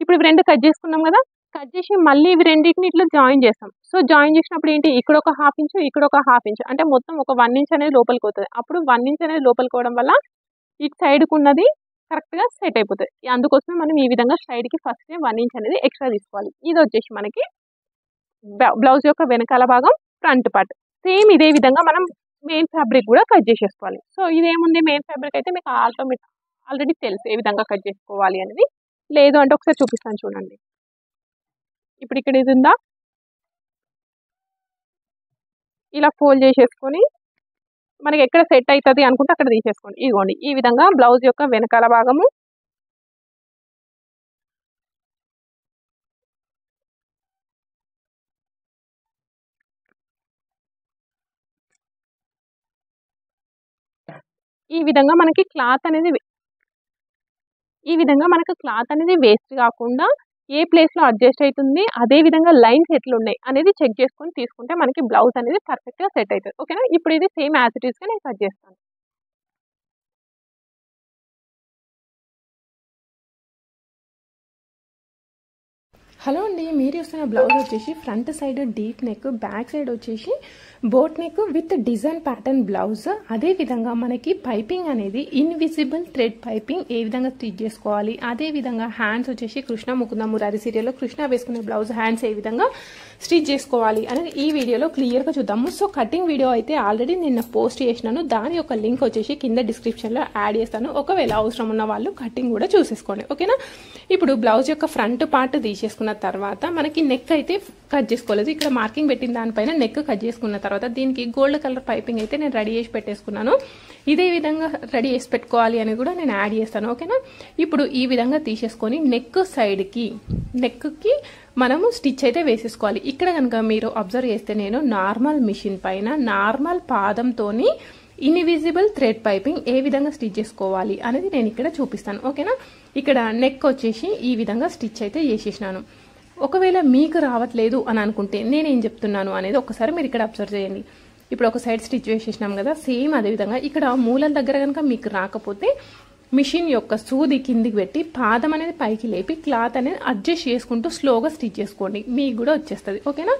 ఇప్పుడు ఇవి రెండు కట్ చేసుకున్నాం కదా, కట్ చేసి మళ్ళీ ఇవి రెండింటిని ఇట్లా జాయిన్ చేస్తాం. సో జాయిన్ చేసినప్పుడు ఏంటి, ఇక్కడ ఒక 1/2 ఇంచ్, ఇక్కడ ఒక 1/2 ఇంచ్, అంటే మొత్తం ఒక 1 ఇంచ్ అనేది లోపలికి పోతుంది. అప్పుడు 1 ఇంచ్ అనేది లోపలికి పోవడం వల్ల ఇటు సైడ్కి ఉన్నది కరెక్ట్ గా సెట్ అయిపోతుంది. అందుకోసమే మనం ఈ విధంగా సైడ్ కి ఫస్ట్ 1 ఇంచ్ అనేది ఎక్స్ట్రా తీసుకోవాలి. ఇది వచ్చేసి మనకి బ్లౌజ్ యొక్క వెనకాల భాగం ఫ్రంట్ పార్ట్. సేమ్ ఇదే విధంగా మనం మెయిన్ ఫ్యాబ్రిక్ కూడా కట్ చేసేసుకోవాలి. సో ఇదేముంది, మెయిన్ ఫ్యాబ్రిక్ అయితే మీకు ఆల్రెడీ తెలుసు ఏ విధంగా కట్ చేసుకోవాలి అనేది. లేదు అంటే ఒకసారి చూపిస్తాను చూడండి. ఇప్పుడు ఇక్కడ ఇది ఉందా, ఇలా ఫోల్డ్ చేసేసుకొని మనకి ఎక్కడ సెట్ అవుతుంది అనుకుంటే అక్కడ తీసేసుకోండి. ఇదిగోండి ఈ విధంగా బ్లౌజ్ యొక్క వెనకాల భాగము ఈ విధంగా మనకి క్లాత్ అనేది వేస్ట్ కాకుండా ఏ ప్లేస్ లో అడ్జస్ట్ అవుతుంది, అదే విధంగా లైన్స్ ఎట్లున్నాయి అనేది చెక్ చేసుకొని తీసుకుంటే మనకి బ్లౌజ్ అనేది పర్ఫెక్ట్ గా సెట్ అవుతుంది. ఓకేనా, ఇప్పుడు ఇది సేమ్ యాజ్ ఇట్ ఈస్ గా నేను కట్ చేస్తాను. హలో అండి, మీరు చూస్తున్న బ్లౌజ్ వచ్చేసి front side deep neck, back side వచ్చేసి boat neck with design pattern blouse. అదే విధంగా మనకి పైపింగ్ అనేది ఇన్విజిబుల్ థ్రెడ్ పైపింగ్ ఏ విధంగా స్టిచ్ చేసుకోవాలి, అదే విధంగా హ్యాండ్స్ వచ్చేసి కృష్ణ ముకుంద మురారి సీరియల్లో కృష్ణ వేసుకునే బ్లౌజ్ హ్యాండ్స్ ఏ విధంగా స్టిచ్ చేసుకోవాలి అనేది ఈ వీడియోలో క్లియర్గా చూద్దాము. సో కటింగ్ వీడియో అయితే ఆల్రెడీ నిన్న పోస్ట్ చేసినాను, దాని యొక్క లింక్ వచ్చేసి కింద డిస్క్రిప్షన్లో యాడ్ చేస్తాను. ఒకవేళ అవసరం ఉన్న వాళ్ళు కటింగ్ కూడా చూసేసుకోండి. ఓకేనా, ఇప్పుడు బ్లౌజ్ యొక్క ఫ్రంట్ పార్ట్ తీసేసుకున్న తర్వాత మనకి నెక్ అయితే కట్ చేసుకోలేదు. ఇక్కడ మార్కింగ్ పెట్టిన దానిపైన నెక్ కట్ చేసుకున్న తర్వాత దీనికి గోల్డ్ కలర్ పైపింగ్ అయితే నేను రెడీ చేసి పెట్టేసుకున్నాను. ఇదే విధంగా రెడీ చేసి పెట్టుకోవాలి అని కూడా నేను యాడ్ చేస్తాను. ఓకేనా, ఇప్పుడు ఈ విధంగా తీసేసుకొని నెక్ సైడ్కి నెక్కి మనము స్టిచ్ అయితే వేసేసుకోవాలి. ఇక్కడ కనుక మీరు అబ్జర్వ్ చేస్తే నేను నార్మల్ మిషన్ పైన నార్మల్ పాదంతోని ఇన్విజిబుల్ థ్రెడ్ పైపింగ్ ఏ విధంగా స్టిచ్ చేసుకోవాలి అనేది నేను ఇక్కడ చూపిస్తాను. ఓకేనా, ఇక్కడ నెక్ వచ్చేసి ఈ విధంగా స్టిచ్ అయితే చేసేసినాను. ఒకవేళ మీకు రావట్లేదు అని అనుకుంటే నేనేం చెప్తున్నాను అనేది ఒకసారి మీరు ఇక్కడ అబ్జర్వ్ చేయండి. ఇప్పుడు ఒక సైడ్ స్టిచ్ వేసేసినాం కదా, సేమ్ అదే విధంగా ఇక్కడ మూలల దగ్గర కనుక మీకు రాకపోతే మిషన్ యొక్క సూది కిందికి పెట్టి పాదం అనేది పైకి లేపి క్లాత్ అనేది అడ్జస్ట్ చేసుకుంటూ స్లోగా స్టిచ్ చేసుకోండి, మీకు కూడా వచ్చేస్తుంది. ఓకేనా,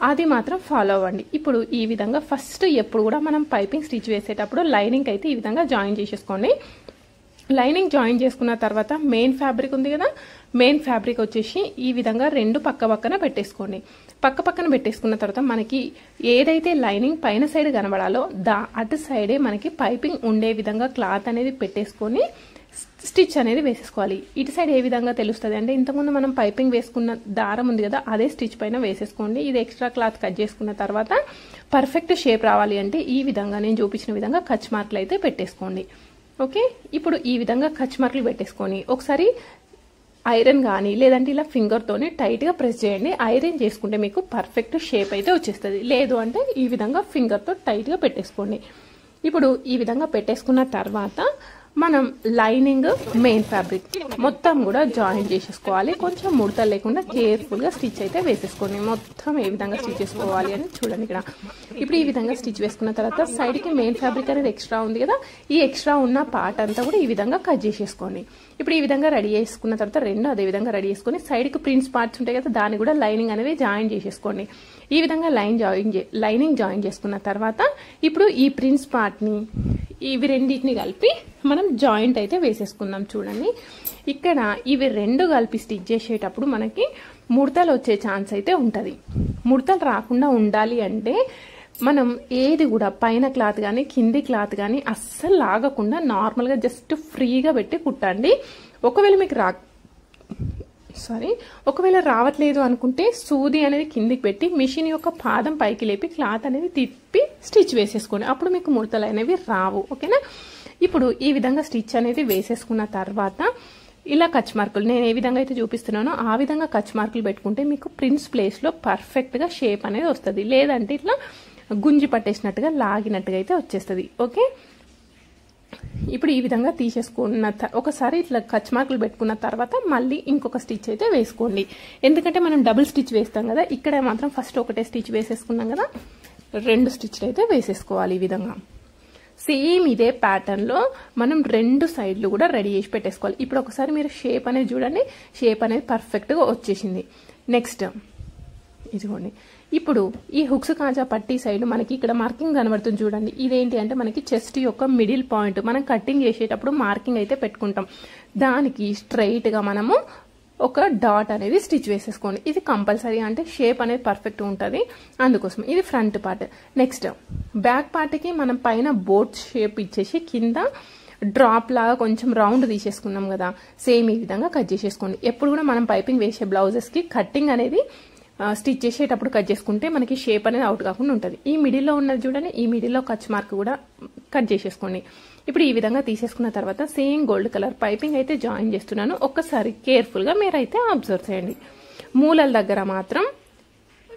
అది మాత్రం ఫాలో అవ్వండి. ఇప్పుడు ఈ విధంగా ఫస్ట్ ఎప్పుడు కూడా మనం పైపింగ్ స్టిచ్ వేసేటప్పుడు లైనింగ్ అయితే ఈ విధంగా జాయిన్ చేసేసుకోండి. లైనింగ్ జాయిన్ చేసుకున్న తర్వాత మెయిన్ ఫ్యాబ్రిక్ ఉంది కదా, మెయిన్ ఫ్యాబ్రిక్ వచ్చేసి ఈ విధంగా రెండు పక్క పక్కన పెట్టేసుకోండి. పక్క పక్కన పెట్టేసుకున్న తర్వాత మనకి ఏదైతే లైనింగ్ పైన సైడ్ కనబడాలో అటు సైడే మనకి పైపింగ్ ఉండే విధంగా క్లాత్ అనేది పెట్టేసుకొని స్టిచ్ అనేది వేసేసుకోవాలి. ఇటు సైడ్ ఏ విధంగా తెలుస్తుంది అంటే, ఇంతకుముందు మనం పైపింగ్ వేసుకున్న దారం ఉంది కదా, అదే స్టిచ్ పైన వేసేసుకోండి. ఇది ఎక్స్ట్రా క్లాత్ కట్ చేసుకున్న తర్వాత పర్ఫెక్ట్ షేప్ రావాలి అంటే ఈ విధంగా నేను చూపించిన విధంగా కచ్ మార్కులు అయితే పెట్టేసుకోండి. ఓకే, ఇప్పుడు ఈ విధంగా కచ్ మార్కులు పెట్టేసుకొని ఒకసారి ఐరన్ కానీ లేదంటే ఇలా ఫింగర్తోనే టైట్గా ప్రెస్ చేయండి. ఐరన్ చేసుకుంటే మీకు పర్ఫెక్ట్ షేప్ అయితే వచ్చేస్తుంది. లేదు అంటే ఈ విధంగా ఫింగర్తో టైట్గా పెట్టేసుకోండి. ఇప్పుడు ఈ విధంగా పెట్టేసుకున్న తర్వాత మనం లైనింగ్ మెయిన్ ఫ్యాబ్రిక్ మొత్తం కూడా జాయిన్ చేసేసుకోవాలి. కొంచెం ముడతలు లేకుండా కేర్ఫుల్గా స్టిచ్ అయితే వేసేసుకోండి. మొత్తం ఏ విధంగా స్టిచ్ చేసుకోవాలి అని చూడండి ఇక్కడ. ఇప్పుడు ఈ విధంగా స్టిచ్ వేసుకున్న తర్వాత సైడ్కి మెయిన్ ఫ్యాబ్రిక్ అనేది ఎక్స్ట్రా ఉంది కదా, ఈ ఎక్స్ట్రా ఉన్న పార్ట్ అంతా కూడా ఈ విధంగా కట్ చేసేసుకోండి. ఇప్పుడు ఈ విధంగా రెడీ చేసుకున్న తర్వాత రెండు అదే విధంగా రెడీ చేసుకొని సైడ్కి ప్రిన్స్ పార్ట్స్ ఉంటాయి కదా, దాన్ని కూడా లైనింగ్ అనేది జాయిన్ చేసేసుకోండి. ఈ విధంగా లైనింగ్ జాయిన్ చేసుకున్న తర్వాత ఇప్పుడు ఈ ప్రిన్స్ పార్ట్ని ఇవి రెండింటిని కలిపి మనం జాయింట్ అయితే వేసేసుకుందాం. చూడండి ఇక్కడ ఇవి రెండు కలిపి స్టిచ్ చేసేటప్పుడు మనకి ముడతలు వచ్చే ఛాన్స్ అయితే ఉంటుంది. ముడతలు రాకుండా ఉండాలి అంటే మనం ఏది కూడా పైన క్లాత్ కానీ కింది క్లాత్ కానీ అస్సలు లాగకుండా నార్మల్గా జస్ట్ ఫ్రీగా పెట్టి కుట్టండి. ఒకవేళ రావట్లేదు అనుకుంటే సూది అనేది కిందికి పెట్టి మిషన్ యొక్క పాదం పైకి లేపి క్లాత్ అనేది తిప్పి స్టిచ్ వేసేసుకోండి. అప్పుడు మీకు ముడతలు అనేవి రావు. ఓకేనా. ఇప్పుడు ఈ విధంగా స్టిచ్ అనేది వేసేసుకున్న తర్వాత ఇలా కచ్ మార్కులు నేను ఏ విధంగా అయితే చూపిస్తున్నానో ఆ విధంగా కచ్ మార్కులు పెట్టుకుంటే మీకు ప్రిన్స్ ప్లేస్లో పర్ఫెక్ట్గా షేప్ అనేది వస్తుంది. లేదంటే ఇట్లా గుంజి పట్టేసినట్టుగా లాగినట్టుగా అయితే వచ్చేస్తుంది. ఓకే. ఇప్పుడు ఈ విధంగా తీసేసుకున్న ఒకసారి ఇట్లా కచ్ మార్కులు పెట్టుకున్న తర్వాత మళ్ళీ ఇంకొక స్టిచ్ అయితే వేసుకోండి. ఎందుకంటే మనం డబుల్ స్టిచ్ వేస్తాం కదా, ఇక్కడ మాత్రం ఫస్ట్ ఒకటే స్టిచ్ వేసేసుకున్నాం కదా, రెండు స్టిచ్లు అయితే వేసేసుకోవాలి. ఈ విధంగా సేమ్ ఇదే ప్యాటర్న్లో మనం రెండు సైడ్లు కూడా రెడీ చేసి పెట్టేసుకోవాలి. ఇప్పుడు ఒకసారి మీరు షేప్ అనేది చూడండి, షేప్ అనేది పర్ఫెక్ట్గా వచ్చేసింది. నెక్స్ట్ ఇదిగోండి, ఇప్పుడు ఈ హుక్స్ కాజా పట్టీ సైడ్ మనకి ఇక్కడ మార్కింగ్ కనబడుతుంది చూడండి. ఇదేంటి అంటే మనకి చెస్ట్ యొక్క మిడిల్ పాయింట్. మనం కటింగ్ చేసేటప్పుడు మార్కింగ్ అయితే పెట్టుకుంటాం. దానికి స్ట్రైట్గా మనము ఒక డాట్ అనేది స్టిచ్ వేసేసుకోండి. ఇది కంపల్సరీ, అంటే షేప్ అనేది పర్ఫెక్ట్ ఉంటుంది అందుకోసం. ఇది ఫ్రంట్ పార్ట్. నెక్స్ట్ బ్యాక్ పార్ట్కి మనం పైన బోట్ షేప్ ఇచ్చేసి కింద డ్రాప్ లాగా కొంచెం రౌండ్ తీసేసుకున్నాం కదా, సేమ్ ఈ విధంగా కట్ చేసేసుకోండి. ఎప్పుడు కూడా మనం పైపింగ్ వేసే బ్లౌజెస్కి కటింగ్ అనేది స్టిచ్ చేసేటప్పుడు కట్ చేసుకుంటే మనకి షేప్ అనేది అవుట్ కాకుండా ఉంటుంది. ఈ మిడిల్లో ఉన్నది చూడండి, ఈ మిడిల్లో కచ్ మార్క్ కూడా కట్ చేసేసుకోండి. ఇప్పుడు ఈ విధంగా తీసేసుకున్న తర్వాత సేమ్ గోల్డ్ కలర్ పైపింగ్ అయితే జాయిన్ చేస్తున్నాను. ఒక్కసారి కేర్ఫుల్గా మీరైతే అబ్జర్వ్ చేయండి. మూలల దగ్గర మాత్రం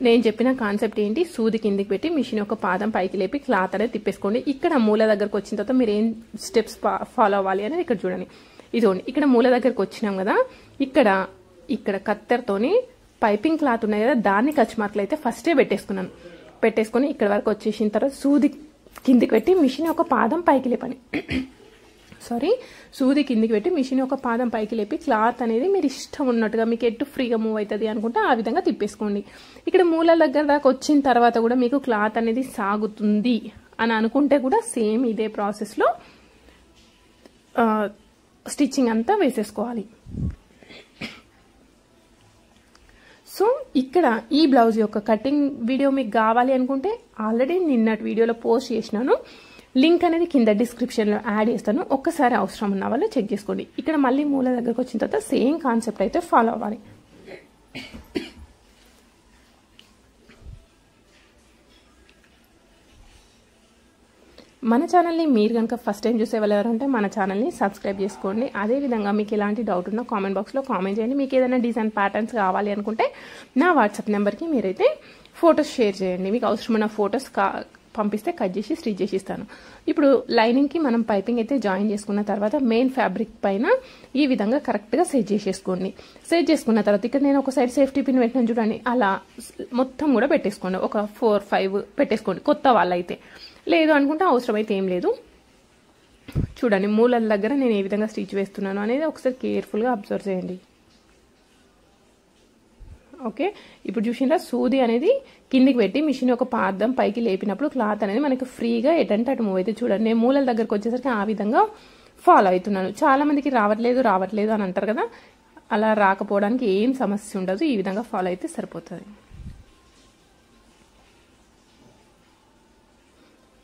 నేను చెప్పిన కాన్సెప్ట్ ఏంటి, సూది కిందికి పెట్టి మిషన్ యొక్క పాదం పైకి లేపి క్లాత్ అనేది తిప్పేసుకోండి. ఇక్కడ మూల దగ్గరకు వచ్చిన తర్వాత మీరు ఏం స్టెప్స్ ఫాలో అవ్వాలి అనేది ఇక్కడ చూడండి. ఇదిగోండి, ఇక్కడ మూల దగ్గరకు వచ్చినాం కదా, ఇక్కడ కత్తెరతోని పైపింగ్ క్లాత్ ఉన్నాయి కదా, దాన్ని కచ్ మార్కులు అయితే ఫస్టే పెట్టేసుకొని ఇక్కడ వరకు వచ్చేసిన తర్వాత సూది కిందికి పెట్టి మిషన్ యొక్క పాదం పైకి లేపండి. సూది కిందికి పెట్టి మిషన్ యొక్క పాదం పైకి లేపి క్లాత్ అనేది మీరు ఇష్టం ఉన్నట్టుగా మీకు ఎటు ఫ్రీగా మూవ్ అవుతుంది అనుకుంటే ఆ విధంగా తిప్పేసుకోండి. ఇక్కడ మూలల దగ్గర దాకా వచ్చిన తర్వాత కూడా మీకు క్లాత్ అనేది సాగుతుంది అని అనుకుంటే కూడా సేమ్ ఇదే ప్రాసెస్లో స్టిచ్చింగ్ అంతా వేసేసుకోవాలి. సో ఇక్కడ ఈ బ్లౌజ్ యొక్క కటింగ్ వీడియో మీకు కావాలి అనుకుంటే ఆల్రెడీ నిన్నటి వీడియోలో పోస్ట్ చేసినాను. లింక్ అనేది కింద డిస్క్రిప్షన్లో యాడ్ చేస్తాను. ఒక్కసారి అవసరం ఉన్న వాళ్ళు చెక్ చేసుకోండి. ఇక్కడ మళ్ళీ మూల దగ్గరకు వచ్చిన తర్వాత సేమ్ కాన్సెప్ట్ అయితే ఫాలో అవ్వాలి. మన ఛానల్ని మీరు కనుక ఫస్ట్ టైం చూసే వాళ్ళు ఎవరంటే మన ఛానల్ని సబ్స్క్రైబ్ చేసుకోండి. అదేవిధంగా మీకు ఎలాంటి డౌట్ ఉన్నా కామెంట్ బాక్స్లో కామెంట్ చేయండి. మీకు ఏదైనా డిజైన్ ప్యాటర్న్స్ కావాలి అనుకుంటే నా వాట్సాప్ నెంబర్కి మీరైతే ఫొటోస్ షేర్ చేయండి. మీకు అవసరమైన ఫొటోస్ పంపిస్తే కట్ చేసి స్టిచ్ చేసి ఇస్తాను. ఇప్పుడు లైనింగ్కి మనం పైపింగ్ అయితే జాయిన్ చేసుకున్న తర్వాత మెయిన్ ఫ్యాబ్రిక్ పైన ఈ విధంగా కరెక్ట్గా సెట్ చేసేసుకోండి. సెట్ చేసుకున్న తర్వాత ఇక్కడ నేను ఒక సైడ్ సేఫ్టీ పిన్ పెట్టినాను చూడండి, అలా మొత్తం కూడా పెట్టేసుకోండి. ఒక 4-5 పెట్టేసుకోండి కొత్త వాళ్ళైతే. లేదు అనుకుంటే అవసరం అయితే ఏం లేదు. చూడండి మూలల దగ్గర నేను ఏ విధంగా స్టిచ్ వేస్తున్నాను అనేది ఒకసారి కేర్ఫుల్గా అబ్జర్వ్ చేయండి. ఓకే, ఇప్పుడు చూసినా సూది అనేది కిందికి పెట్టి మిషన్ ఒక పాదం పైకి లేపినప్పుడు క్లాత్ అనేది మనకి ఫ్రీగా ఎటంటే అటు మూవ్ అయితే చూడండి. నేను మూలల దగ్గరకు వచ్చేసరికి ఆ విధంగా ఫాలో అవుతున్నాను. చాలా మందికి రావట్లేదు అని అంటారు కదా, అలా రాకపోవడానికి ఏం సమస్య ఉండదు. ఈ విధంగా ఫాలో అయితే సరిపోతుంది.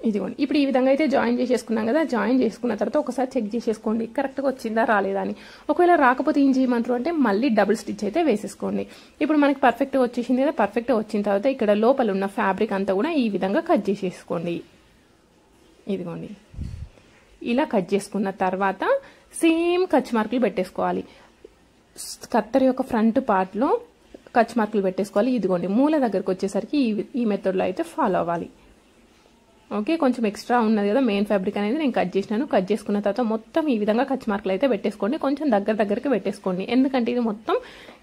ఇదిగోండి, ఇప్పుడు ఈ విధంగా అయితే జాయిన్ చేసేసుకున్నాం కదా. జాయిన్ చేసుకున్న తర్వాత ఒకసారి చెక్ చేసేసుకోండి కరెక్ట్గా వచ్చిందా రాలేదా అని. ఒకవేళ రాకపోతే ఏం చేయమంటారు అంటే మళ్ళీ డబుల్ స్టిచ్ అయితే వేసేసుకోండి. ఇప్పుడు మనకి పర్ఫెక్ట్గా వచ్చేసింది కదా. పర్ఫెక్ట్గా వచ్చిన తర్వాత ఇక్కడ లోపల ఉన్న ఫ్యాబ్రిక్ అంతా కూడా ఈ విధంగా కట్ చేసేసుకోండి. ఇదిగోండి, ఇలా కట్ చేసుకున్న తర్వాత సేమ్ కచ్ మార్కులు పెట్టేసుకోవాలి. కత్తెర యొక్క ఫ్రంట్ పార్ట్లో కచ్ మార్కులు పెట్టేసుకోవాలి. ఇదిగోండి మూల దగ్గరకు వచ్చేసరికి ఈ మెథడ్లో అయితే ఫాలో అవ్వాలి. ఓకే, కొంచెం ఎక్స్ట్రా ఉన్నది కదా మెయిన్ ఫ్యాబ్రిక్ అనేది నేను కట్ చేసినాను. కట్ చేసుకున్న తర్వాత మొత్తం ఈ విధంగా కచ్ మార్కులు అయితే పెట్టేసుకోండి. కొంచెం దగ్గరికి పెట్టేసుకోండి, ఎందుకంటే ఇది మొత్తం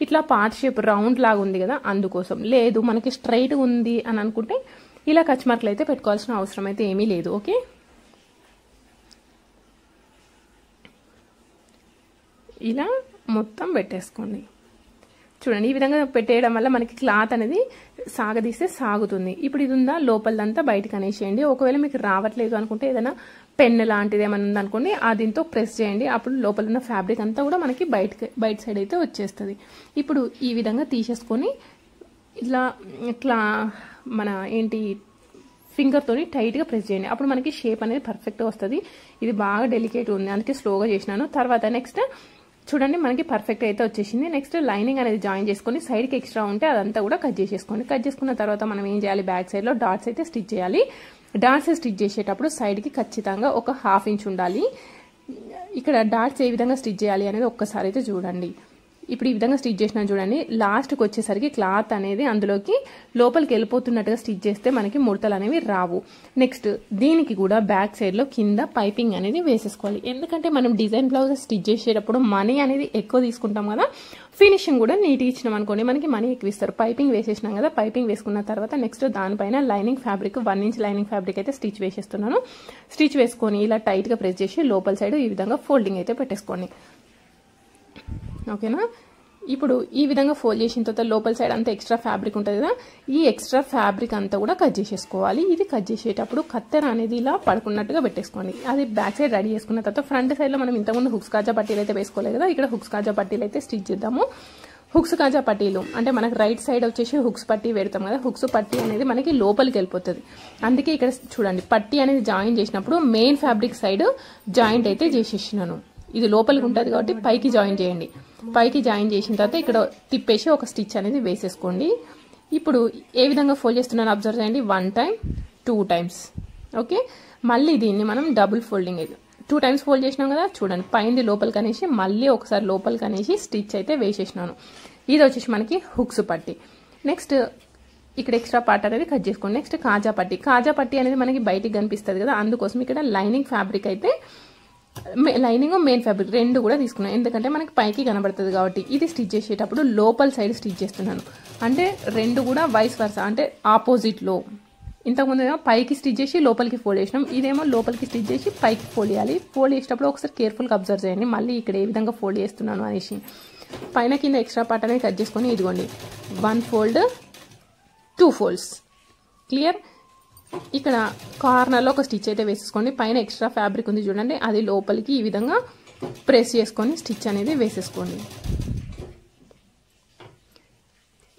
ఇట్లా పార్ట్ షేప్ రౌండ్ లాగా ఉంది కదా అందుకోసం. లేదు మనకి స్ట్రైట్ ఉంది అని అనుకుంటే ఇలా కచ్ మార్కులు అయితే పెట్టుకోవాల్సిన అవసరం అయితే ఏమీ లేదు. ఓకే, ఇలా మొత్తం పెట్టేసుకోండి. చూడండి, ఈ విధంగా పెట్టేయడం వల్ల మనకి క్లాత్ అనేది సాగదీస్తే సాగుతుంది. ఇప్పుడు ఇది ఉందా లోపలంతా బయటకు అనేసేయండి. ఒకవేళ మీకు రావట్లేదు అనుకుంటే ఏదైనా పెన్ లాంటిది ఏమైనా ఉందనుకోండి దీంతో ప్రెస్ చేయండి. అప్పుడు లోపల ఉన్న ఫ్యాబ్రిక్ అంతా కూడా మనకి బయట సైడ్ అయితే వచ్చేస్తుంది. ఇప్పుడు ఈ విధంగా తీసేసుకొని ఇట్లా మన ఫింగర్ తోని టైట్ గా ప్రెస్ చేయండి. అప్పుడు మనకి షేప్ అనేది పర్ఫెక్ట్ గా వస్తుంది. ఇది బాగా డెలికేట్ ఉంది, అందుకే స్లోగా చేసినాను. తర్వాత నెక్స్ట్ చూడండి మనకి పర్ఫెక్ట్ అయితే వచ్చేసింది. నెక్స్ట్ లైనింగ్ అనేది జాయిన్ చేసుకొని సైడ్ కి ఎక్స్ట్రా ఉంటే అదంతా కూడా కట్ చేసేసుకోండి. కట్ చేసుకున్న తర్వాత మనం ఏం చేయాలి, బ్యాక్ సైడ్ లో డాట్స్ అయితే స్టిచ్ చేయాలి. డాట్స్ స్టిచ్ చేసేటప్పుడు సైడ్ కి ఖచ్చితంగా ఒక 1/2 ఇంచ్ ఉండాలి. ఇక్కడ డాట్స్ ఏ విధంగా స్టిచ్ చేయాలి అనేది ఒక్కసారి అయితే చూడండి. ఇప్పుడు ఈ విధంగా స్టిచ్ చేసినా చూడండి, లాస్ట్కి వచ్చేసరికి క్లాత్ అనేది అందులోకి లోపలికి వెళ్ళిపోతున్నట్టుగా స్టిచ్ చేస్తే మనకి ముడతలు అనేవి రావు. నెక్స్ట్ దీనికి కూడా బ్యాక్ సైడ్లో కింద పైపింగ్ అనేది వేసేసుకోవాలి. ఎందుకంటే మనం డిజైన్ బ్లౌజ్ స్టిచ్ చేసేటప్పుడు మనీ అనేది ఎక్కువ తీసుకుంటాం కదా, ఫినిషింగ్ కూడా నీట్గా ఇచ్చినాం అనుకోండి మనకి మనీ ఎక్కువ ఇస్తారు. పైపింగ్ వేసేసినాం కదా, పైపింగ్ వేసుకున్న తర్వాత నెక్స్ట్ దానిపైన lining fabric 1 inch lining fabric అయితే స్టిచ్ వేసేస్తున్నాను. స్టిచ్ వేసుకొని ఇలా టైట్గా ప్రెస్ చేసి లోపల సైడ్ ఈ విధంగా ఫోల్డింగ్ అయితే పెట్టేసుకోండి. ఓకేనా, ఇప్పుడు ఈ విధంగా ఫోల్డ్ చేసిన తర్వాత లోపల సైడ్ అంతా ఎక్స్ట్రా ఫ్యాబ్రిక్ ఉంటుంది కదా, ఈ ఎక్స్ట్రా ఫ్యాబ్రిక్ అంతా కూడా కట్ చేసేసుకోవాలి. ఇది కట్ చేసేటప్పుడు కత్తెర అనేది ఇలా పడుకున్నట్టుగా పెట్టేసుకోండి. అది బ్యాక్ సైడ్ రెడీ చేసుకున్న తర్వాత ఫ్రంట్ సైడ్ లో మనం ఇంతకుముందు హుక్స్ కాజా పట్టీలు అయితే వేసుకోలేదు కదా, ఇక్కడ హుక్స్ కాజా పట్టీలు అయితే స్టిచ్ చేద్దాము. హుక్స్ కాజా పట్టీలు అంటే మనకి రైట్ సైడ్ వచ్చేసి హుక్స్ పట్టీ పెడతాం కదా, హుక్స్ పట్టీ అనేది మనకి లోపలికి వెళ్ళిపోతుంది. అందుకే ఇక్కడ చూడండి పట్టీ అనేది జాయిన్ చేసినప్పుడు మెయిన్ ఫ్యాబ్రిక్ సైడ్ జాయింట్ అయితే చేసేసినాను. ఇది లోపలికి ఉంటుంది కాబట్టి పైకి జాయిన్ చేయండి. పైకి జాయిన్ చేసిన తర్వాత ఇక్కడ తిప్పేసి ఒక స్టిచ్ అనేది వేసేసుకోండి. ఇప్పుడు ఏ విధంగా ఫోల్డ్ చేస్తున్నాను అబ్జర్వ్ చేయండి. 1 టైం 2 టైమ్స్. ఓకే, మళ్ళీ దీన్ని మనం డబుల్ ఫోల్డింగ్ 2 టైమ్స్ ఫోల్డ్ చేసినాం కదా, చూడండి పైన లోపలికి అనేసి మళ్ళీ ఒకసారి లోపలికి అనేసి స్టిచ్ అయితే వేసేసినాను. ఇది వచ్చేసి మనకి హుక్స్ పట్టీ. నెక్స్ట్ ఇక్కడ ఎక్స్ట్రా పార్ట్ అనేది కట్ చేసుకోండి. నెక్స్ట్ కాజా పట్టీ అనేది మనకి బయటికి కనిపిస్తుంది కదా, అందుకోసం ఇక్కడ లైనింగ్ ఫ్యాబ్రిక్ అయితే లైనింగ్ మెయిన్ ఫ్యాబ్రిక్ రెండు కూడా తీసుకున్నాను, ఎందుకంటే మనకి పైకి కనబడుతుంది కాబట్టి. ఇది స్టిచ్ చేసేటప్పుడు లోపల సైడ్ స్టిచ్ చేస్తున్నాను, అంటే రెండు కూడా వైస్ వర్సా అంటే ఆపోజిట్ లో. ఇంతకుముందు ఏమో పైకి స్టిచ్ చేసి లోపలికి ఫోల్డ్ చేసినాం, ఇదేమో లోపలికి స్టిచ్ చేసి పైకి ఫోల్డ్ చేయాలి. ఫోల్డ్ చేసేటప్పుడు ఒకసారి కేర్ఫుల్గా అబ్జర్వ్ చేయండి మళ్ళీ ఇక్కడ ఏ విధంగా ఫోల్డ్ చేస్తున్నాను అనేసి. పైన కింద ఎక్స్ట్రా పార్ట్ అనేది కట్ చేసుకొని ఇదిగోండి 1 ఫోల్డ్ 2 ఫోల్డ్స్. క్లియర్. ఇక్కడ కార్నర్లో ఒక స్టిచ్ అయితే వేసేసుకోండి. పైన ఎక్స్ట్రా ఫ్యాబ్రిక్ ఉంది చూడండి, అది లోపలికి ఈ విధంగా ప్రెస్ చేసుకొని స్టిచ్ అనేది వేసేసుకోండి.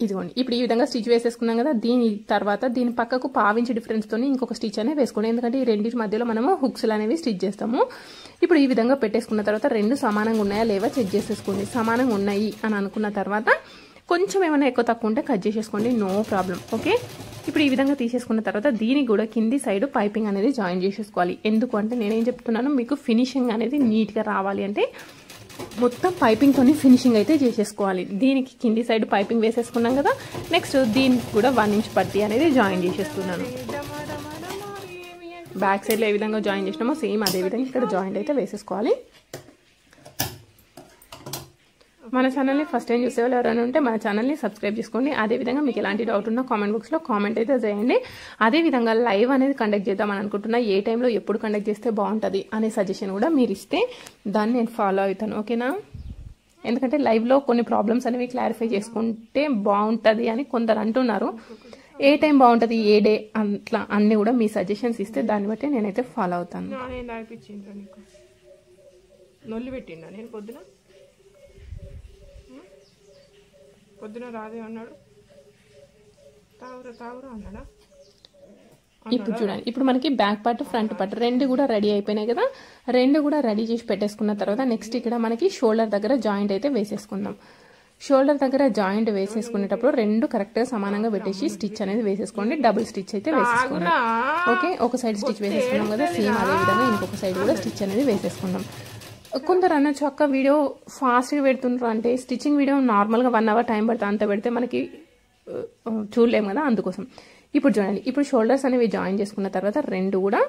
ఇదిగోండి ఇప్పుడు ఈ విధంగా స్టిచ్ వేసేసుకున్నాం కదా, దీని తర్వాత దీని పక్కకు 1/2 ఇంచ్ డిఫరెన్స్తో ఇంకొక స్టిచ్ అనేది వేసుకోండి, ఎందుకంటే ఈ రెండింటి మధ్యలో మనము హుక్స్లు అనేవి స్టిచ్ చేస్తాము. ఇప్పుడు ఈ విధంగా పెట్టేసుకున్న తర్వాత రెండు సమానంగా ఉన్నాయా లేవా చెక్ చేసేసుకోండి. సమానంగా ఉన్నాయి అని అనుకున్న తర్వాత కొంచెం ఏమైనా ఎక్కువ తక్కువ ఉంటే కట్ చేసేసుకోండి, నో ప్రాబ్లం. ఓకే, ఇప్పుడు ఈ విధంగా తీసేసుకున్న తర్వాత దీనికి కూడా కింది సైడ్ పైపింగ్ అనేది జాయిన్ చేసేసుకోవాలి. ఎందుకు అంటే నేనేం చెప్తున్నాను, మీకు ఫినిషింగ్ అనేది నీట్గా రావాలి అంటే మొత్తం పైపింగ్తోని ఫినిషింగ్ అయితే చేసేసుకోవాలి. దీనికి కింది సైడ్ పైపింగ్ వేసేసుకున్నాం కదా, నెక్స్ట్ దీనికి కూడా 1 ఇంచ్ పట్టీ అనేది జాయిన్ చేసేస్తున్నాను. బ్యాక్ సైడ్లో ఏ విధంగా జాయిన్ చేసినామో సేమ్ అదే విధంగా ఇక్కడ జాయింట్ అయితే వేసేసుకోవాలి. మన ఛానల్ని ఫస్ట్ టైం చూసేవాళ్ళు ఎవరైనా ఉంటే మన ఛానల్ని సబ్స్క్రైబ్ చేసుకోండి. అదేవిధంగా మీకు ఎలాంటి డౌట్ ఉన్నా కామెంట్ బాక్స్లో కామెంట్ అయితే చేయండి. అదేవిధంగా లైవ్ అనేది కండక్ట్ చేద్దామని అనుకుంటున్నా, ఏ టైంలో ఎప్పుడు కండక్ట్ చేస్తే బాగుంటుంది అనే సజెషన్ కూడా మీరు ఇస్తే దాన్ని నేను ఫాలో అవుతాను. ఓకేనా, ఎందుకంటే లైవ్లో కొన్ని ప్రాబ్లమ్స్ అనేవి క్లారిఫై చేసుకుంటే బాగుంటుంది అని కొందరు అంటున్నారు. ఏ టైం బాగుంటుంది, ఏ డే, అట్లా అన్నీ కూడా మీ సజెషన్స్ ఇస్తే దాన్ని బట్టి నేనైతే ఫాలో అవుతాను. నొల్లి పెట్టిండా నేను పొద్దున రాదే అన్నాడు, తాగురా అన్నాడా. ఇప్పుడు చూడండి, ఇప్పుడు మనకి బ్యాక్ పార్ట్ ఫ్రంట్ పార్ట్ రెండు కూడా రెడీ అయిపోయినాయి కదా, రెండు కూడా రెడీ చేసి పెట్టేసుకున్న తర్వాత నెక్స్ట్ ఇక్కడ మనకి షోల్డర్ దగ్గర జాయింట్ అయితే వేసేసుకుందాం. షోల్డర్ దగ్గర జాయింట్ వేసేసుకునేటప్పుడు రెండు కరెక్ట్గా సమానంగా పెట్టేసి స్టిచ్ అనేది వేసేసుకోండి. డబుల్ స్టిచ్ అయితే వేసేసుకున్నాం. ఓకే, ఒక సైడ్ స్టిచ్ వేసేసుకున్నాం కదా, సేమ్ అదే విధంగా ఇంకొక సైడ్ కూడా స్టిచ్ అనేది వేసేసుకున్నాం. కొందరు అనొచ్చు అక్క వీడియో ఫాస్ట్గా పెడుతుంటారు అంటే, స్టిచ్చింగ్ వీడియో నార్మల్గా 1 అవర్ టైం పడుతుంది, అంత పెడితే మనకి చూడలేము కదా, అందుకోసం ఇప్పుడు చూడండి, ఇప్పుడు షోల్డర్స్ అనేవి జాయిన్ చేసుకున్న తర్వాత రెండు కూడా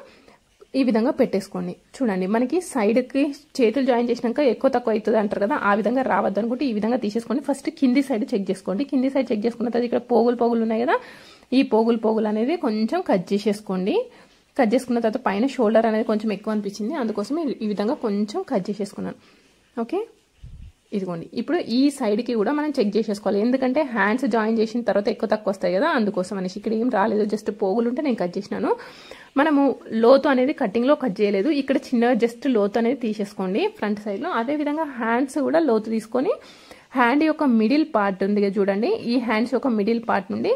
ఈ విధంగా పెట్టేసుకోండి. చూడండి, మనకి సైడ్కి చేతులు జాయిన్ చేసినాక ఎక్కువ తక్కువ అవుతుంది అంటారు కదా, ఆ విధంగా రావద్దు అనుకుంటే ఈ విధంగా తీసేసుకోండి. ఫస్ట్ కింది సైడ్ చెక్ చేసుకోండి. కింది సైడ్ చెక్ చేసుకున్న తర్వాత ఇక్కడ పోగులు ఉన్నాయి కదా, ఈ పోగులు అనేది కొంచెం కట్ చేసేసుకోండి. కట్ చేసుకున్న తర్వాత పైన షోల్డర్ అనేది కొంచెం ఎక్కువ అనిపించింది, అందుకోసం ఈ విధంగా కొంచెం కట్ చేసేసుకున్నాను. ఓకే, ఇదిగోండి. ఇప్పుడు ఈ సైడ్కి కూడా మనం చెక్ చేసేసుకోవాలి, ఎందుకంటే హ్యాండ్స్ జాయిన్ చేసిన తర్వాత ఎక్కువ తక్కువ వస్తాయి కదా, అందుకోసం అనేసి. ఇక్కడ ఏం రాలేదు, జస్ట్ పోగులు ఉంటే నేను కట్ చేసినాను. మనము లోతు అనేది కటింగ్లో కట్ చేయలేదు, ఇక్కడ చిన్న జస్ట్ లోతు అనేది తీసేసుకోండి ఫ్రంట్ సైడ్లో. అదేవిధంగా హ్యాండ్స్ కూడా లోతు తీసుకొని హ్యాండ్ యొక్క మిడిల్ పార్ట్ ఉంది కదా చూడండి, ఈ హ్యాండ్స్ యొక్క మిడిల్ పార్ట్ నుండి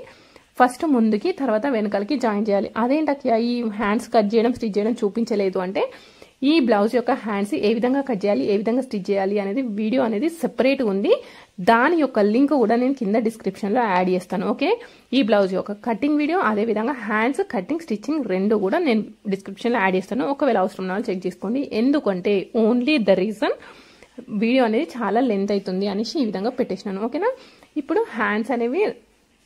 ఫస్ట్ ముందుకి తర్వాత వెనకాలకి జాయిన్ చేయాలి. అదేంటక్క ఈ హ్యాండ్స్ కట్ చేయడం స్టిచ్ చేయడం చూపించలేదు అంటే, ఈ బ్లౌజ్ యొక్క హ్యాండ్స్ ఏ విధంగా కట్ చేయాలి, ఏ విధంగా స్టిచ్ చేయాలి అనేది వీడియో అనేది సెపరేట్ ఉంది. దాని యొక్క లింక్ కూడా నేను కింద డిస్క్రిప్షన్లో యాడ్ చేస్తాను. ఓకే, ఈ బ్లౌజ్ యొక్క కటింగ్ వీడియో, అదేవిధంగా హ్యాండ్స్ కటింగ్ స్టిచ్చింగ్ రెండు కూడా నేను డిస్క్రిప్షన్లో యాడ్ చేస్తాను. ఒకవేళ అవసరం ఉన్న చెక్ చేసుకోండి. ఎందుకంటే ఓన్లీ ద రీజన్ వీడియో అనేది చాలా లెంత్ అవుతుంది అనేసి ఈ విధంగా పెట్టేసినాను. ఓకేనా, ఇప్పుడు హ్యాండ్స్ అనేవి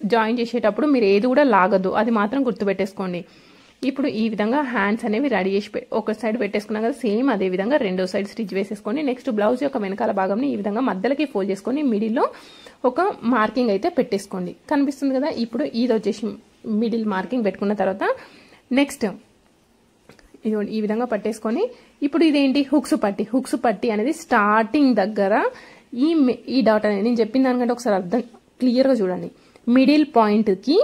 జాయిన్ చేసేటప్పుడు మీరు ఏది కూడా లాగద్దు, అది మాత్రం గుర్తుపెట్టేసుకోండి. ఇప్పుడు ఈ విధంగా హ్యాండ్స్ అనేవి రెడీ చేసి ఒక సైడ్ పెట్టేసుకున్నాం కదా, సేమ్ అదే విధంగా రెండో సైడ్ స్టిచ్ వేసేసుకోండి. నెక్స్ట్ బ్లౌజ్ యొక్క వెనకాల భాగంని ఈ విధంగా మధ్యలోకి ఫోల్డ్ చేసుకొని మిడిల్లో ఒక మార్కింగ్ అయితే పెట్టేసుకోండి. కనిపిస్తుంది కదా, ఇప్పుడు ఇది వచ్చేసి మిడిల్ మార్కింగ్ పెట్టుకున్న తర్వాత నెక్స్ట్ ఈ విధంగా పట్టేసుకొని, ఇప్పుడు ఇదేంటి హుక్స్ పట్టి అనేది స్టార్టింగ్ దగ్గర ఈ డాట్ అనేది నేను చెప్పిన దానికంటే ఒకసారి అర్థం క్లియర్గా చూడండి. మిడిల్ పాయింట్కి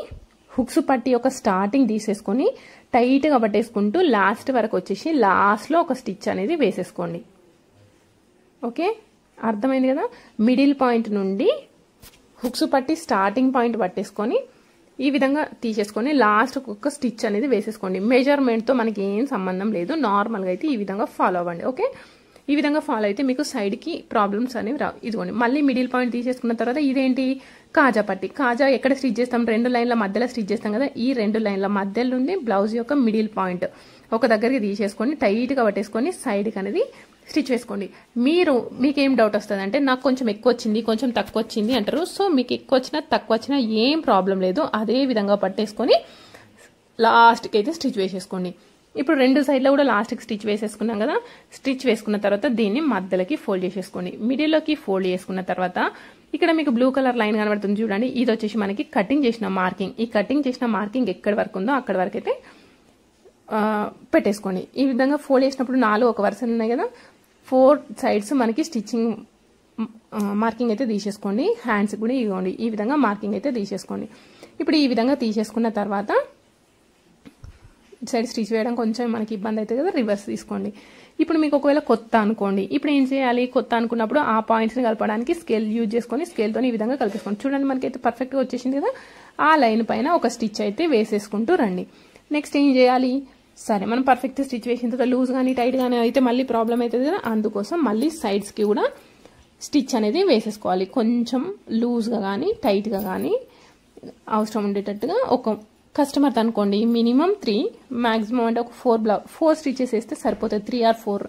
హుక్స్ పట్టి యొక్క స్టార్టింగ్ తీసేసుకొని టైట్గా పట్టేసుకుంటూ లాస్ట్ వరకు వచ్చేసి లాస్ట్లో ఒక స్టిచ్ అనేది వేసేసుకోండి. ఓకే, అర్థమైంది కదా. మిడిల్ పాయింట్ నుండి హుక్స్ పట్టి స్టార్టింగ్ పాయింట్ పట్టేసుకొని ఈ విధంగా తీసేసుకొని లాస్ట్ ఒక స్టిచ్ అనేది వేసేసుకోండి. మెజర్మెంట్తో మనకి ఏం సంబంధం లేదు, నార్మల్గా అయితే ఈ విధంగా ఫాలో అవ్వండి. ఓకే, ఈ విధంగా ఫాలో అయితే మీకు సైడ్కి ప్రాబ్లమ్స్ అనేవి రావు. ఇదిగోండి, మళ్ళీ మిడిల్ పాయింట్ తీసేసుకున్న తర్వాత ఇదేంటి కాజా పట్టి. కాజా ఎక్కడ స్టిచ్ చేస్తాం, రెండు లైన్ల మధ్యలో స్టిచ్ చేస్తాం కదా, ఈ రెండు లైన్ల మధ్యలో నుండి బ్లౌజ్ యొక్క మిడిల్ పాయింట్ ఒక దగ్గరికి తీసేసుకొని టైట్గా పట్టేసుకొని సైడ్కి అనేది స్టిచ్ వేసుకోండి. మీకేం డౌట్ వస్తుంది అంటే, నాకు కొంచెం ఎక్కువ వచ్చింది కొంచెం తక్కువ వచ్చింది అంటారు. సో మీకు ఎక్కువ వచ్చినా తక్కువ వచ్చినా ఏం ప్రాబ్లం లేదు, అదే విధంగా పట్టేసుకొని లాస్ట్కి అయితే స్టిచ్ వేసేసుకోండి. ఇప్పుడు రెండు సైడ్లో కూడా లాస్ట్కి స్టిచ్ వేసేసుకున్నాం కదా, స్టిచ్ వేసుకున్న తర్వాత దీన్ని మధ్యలోకి ఫోల్డ్ చేసేసుకోండి. మిడిల్లోకి ఫోల్డ్ చేసుకున్న తర్వాత ఇక్కడ మీకు బ్లూ కలర్ లైన్ కనబడుతుంది చూడండి, ఇది వచ్చేసి మనకి కటింగ్ చేసిన మార్కింగ్. ఈ కటింగ్ చేసిన మార్కింగ్ ఎక్కడి వరకు ఉందో అక్కడి వరకు అయితే పెట్టేసుకోండి. ఈ విధంగా ఫోల్డ్ చేసినప్పుడు 4 ఒక వరుసలు ఉన్నాయి కదా, 4 సైడ్స్ మనకి స్టిచ్చింగ్ మార్కింగ్ అయితే తీసేసుకోండి. హ్యాండ్స్ కూడా ఇవ్వండి, ఈ విధంగా మార్కింగ్ అయితే తీసేసుకోండి. ఇప్పుడు ఈ విధంగా తీసేసుకున్న తర్వాత సైడ్ స్టిచ్ వేయడం కొంచెం మనకి ఇబ్బంది అవుతుంది కదా, రివర్స్ తీసుకోండి. ఇప్పుడు మీకు ఒకవేళ కొత్త అనుకోండి, ఇప్పుడు ఏం చేయాలి, కొత్త అనుకున్నప్పుడు ఆ పాయింట్స్ని కలపడానికి స్కేల్ యూజ్ చేసుకొని స్కేల్తో ఈ విధంగా కలిపేసుకోండి. చూడండి, మనకైతే పర్ఫెక్ట్గా వచ్చేసింది కదా. ఆ లైన్ పైన ఒక స్టిచ్ అయితే వేసేసుకుంటూ రండి. నెక్స్ట్ ఏం చేయాలి, సరే మనం పర్ఫెక్ట్ స్టిచ్ వేసిన తర్వాత లూజ్ కానీ టైట్ కానీ అయితే మళ్ళీ ప్రాబ్లం అవుతుంది కదా, అందుకోసం మళ్ళీ సైడ్స్కి కూడా స్టిచ్ అనేది వేసేసుకోవాలి. కొంచెం లూజ్గా కానీ టైట్గా కానీ అవసరం ఉండేటట్టుగా. ఒక కస్టమర్ అనుకోండి మినిమం 3, మ్యాక్సిమం అంటే ఒక 4 స్టిచెస్ వేస్తే సరిపోతుంది, 3 or 4.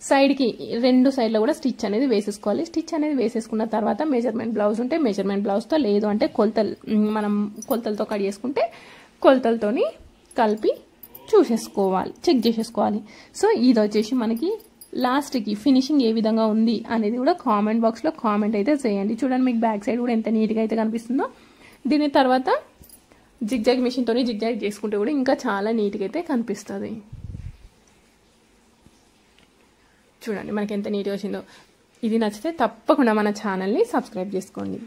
సైడ్కి రెండు సైడ్లో కూడా స్టిచ్ అనేది వేసేసుకోవాలి. స్టిచ్ అనేది వేసేసుకున్న తర్వాత మెజర్మెంట్ బ్లౌజ్ ఉంటే మెజర్మెంట్ బ్లౌజ్తో, లేదు అంటే మనం కొలతలతో కట్ చేసుకుంటే కొలతలతోని కలిపి చూసేసుకోవాలి, చెక్ చేసేసుకోవాలి. సో ఇది వచ్చేసి మనకి లాస్ట్కి ఫినిషింగ్ ఏ విధంగా ఉంది అనేది కూడా కామెంట్ బాక్స్లో కామెంట్ అయితే చేయండి. చూడండి, మీకు బ్యాక్ సైడ్ కూడా ఎంత నీట్గా అయితే కనిపిస్తుందో. దీని తర్వాత జిగ్జాగ్ మిషన్తో జిగ్జాగ్ చేసుకుంటే కూడా ఇంకా చాలా నీట్గా అయితే కనిపిస్తుంది. చూడండి మనకి ఎంత నీట్గా వచ్చిందో. ఇది నచ్చితే తప్పకుండా మన ఛానల్ని సబ్స్క్రైబ్ చేసుకోండి.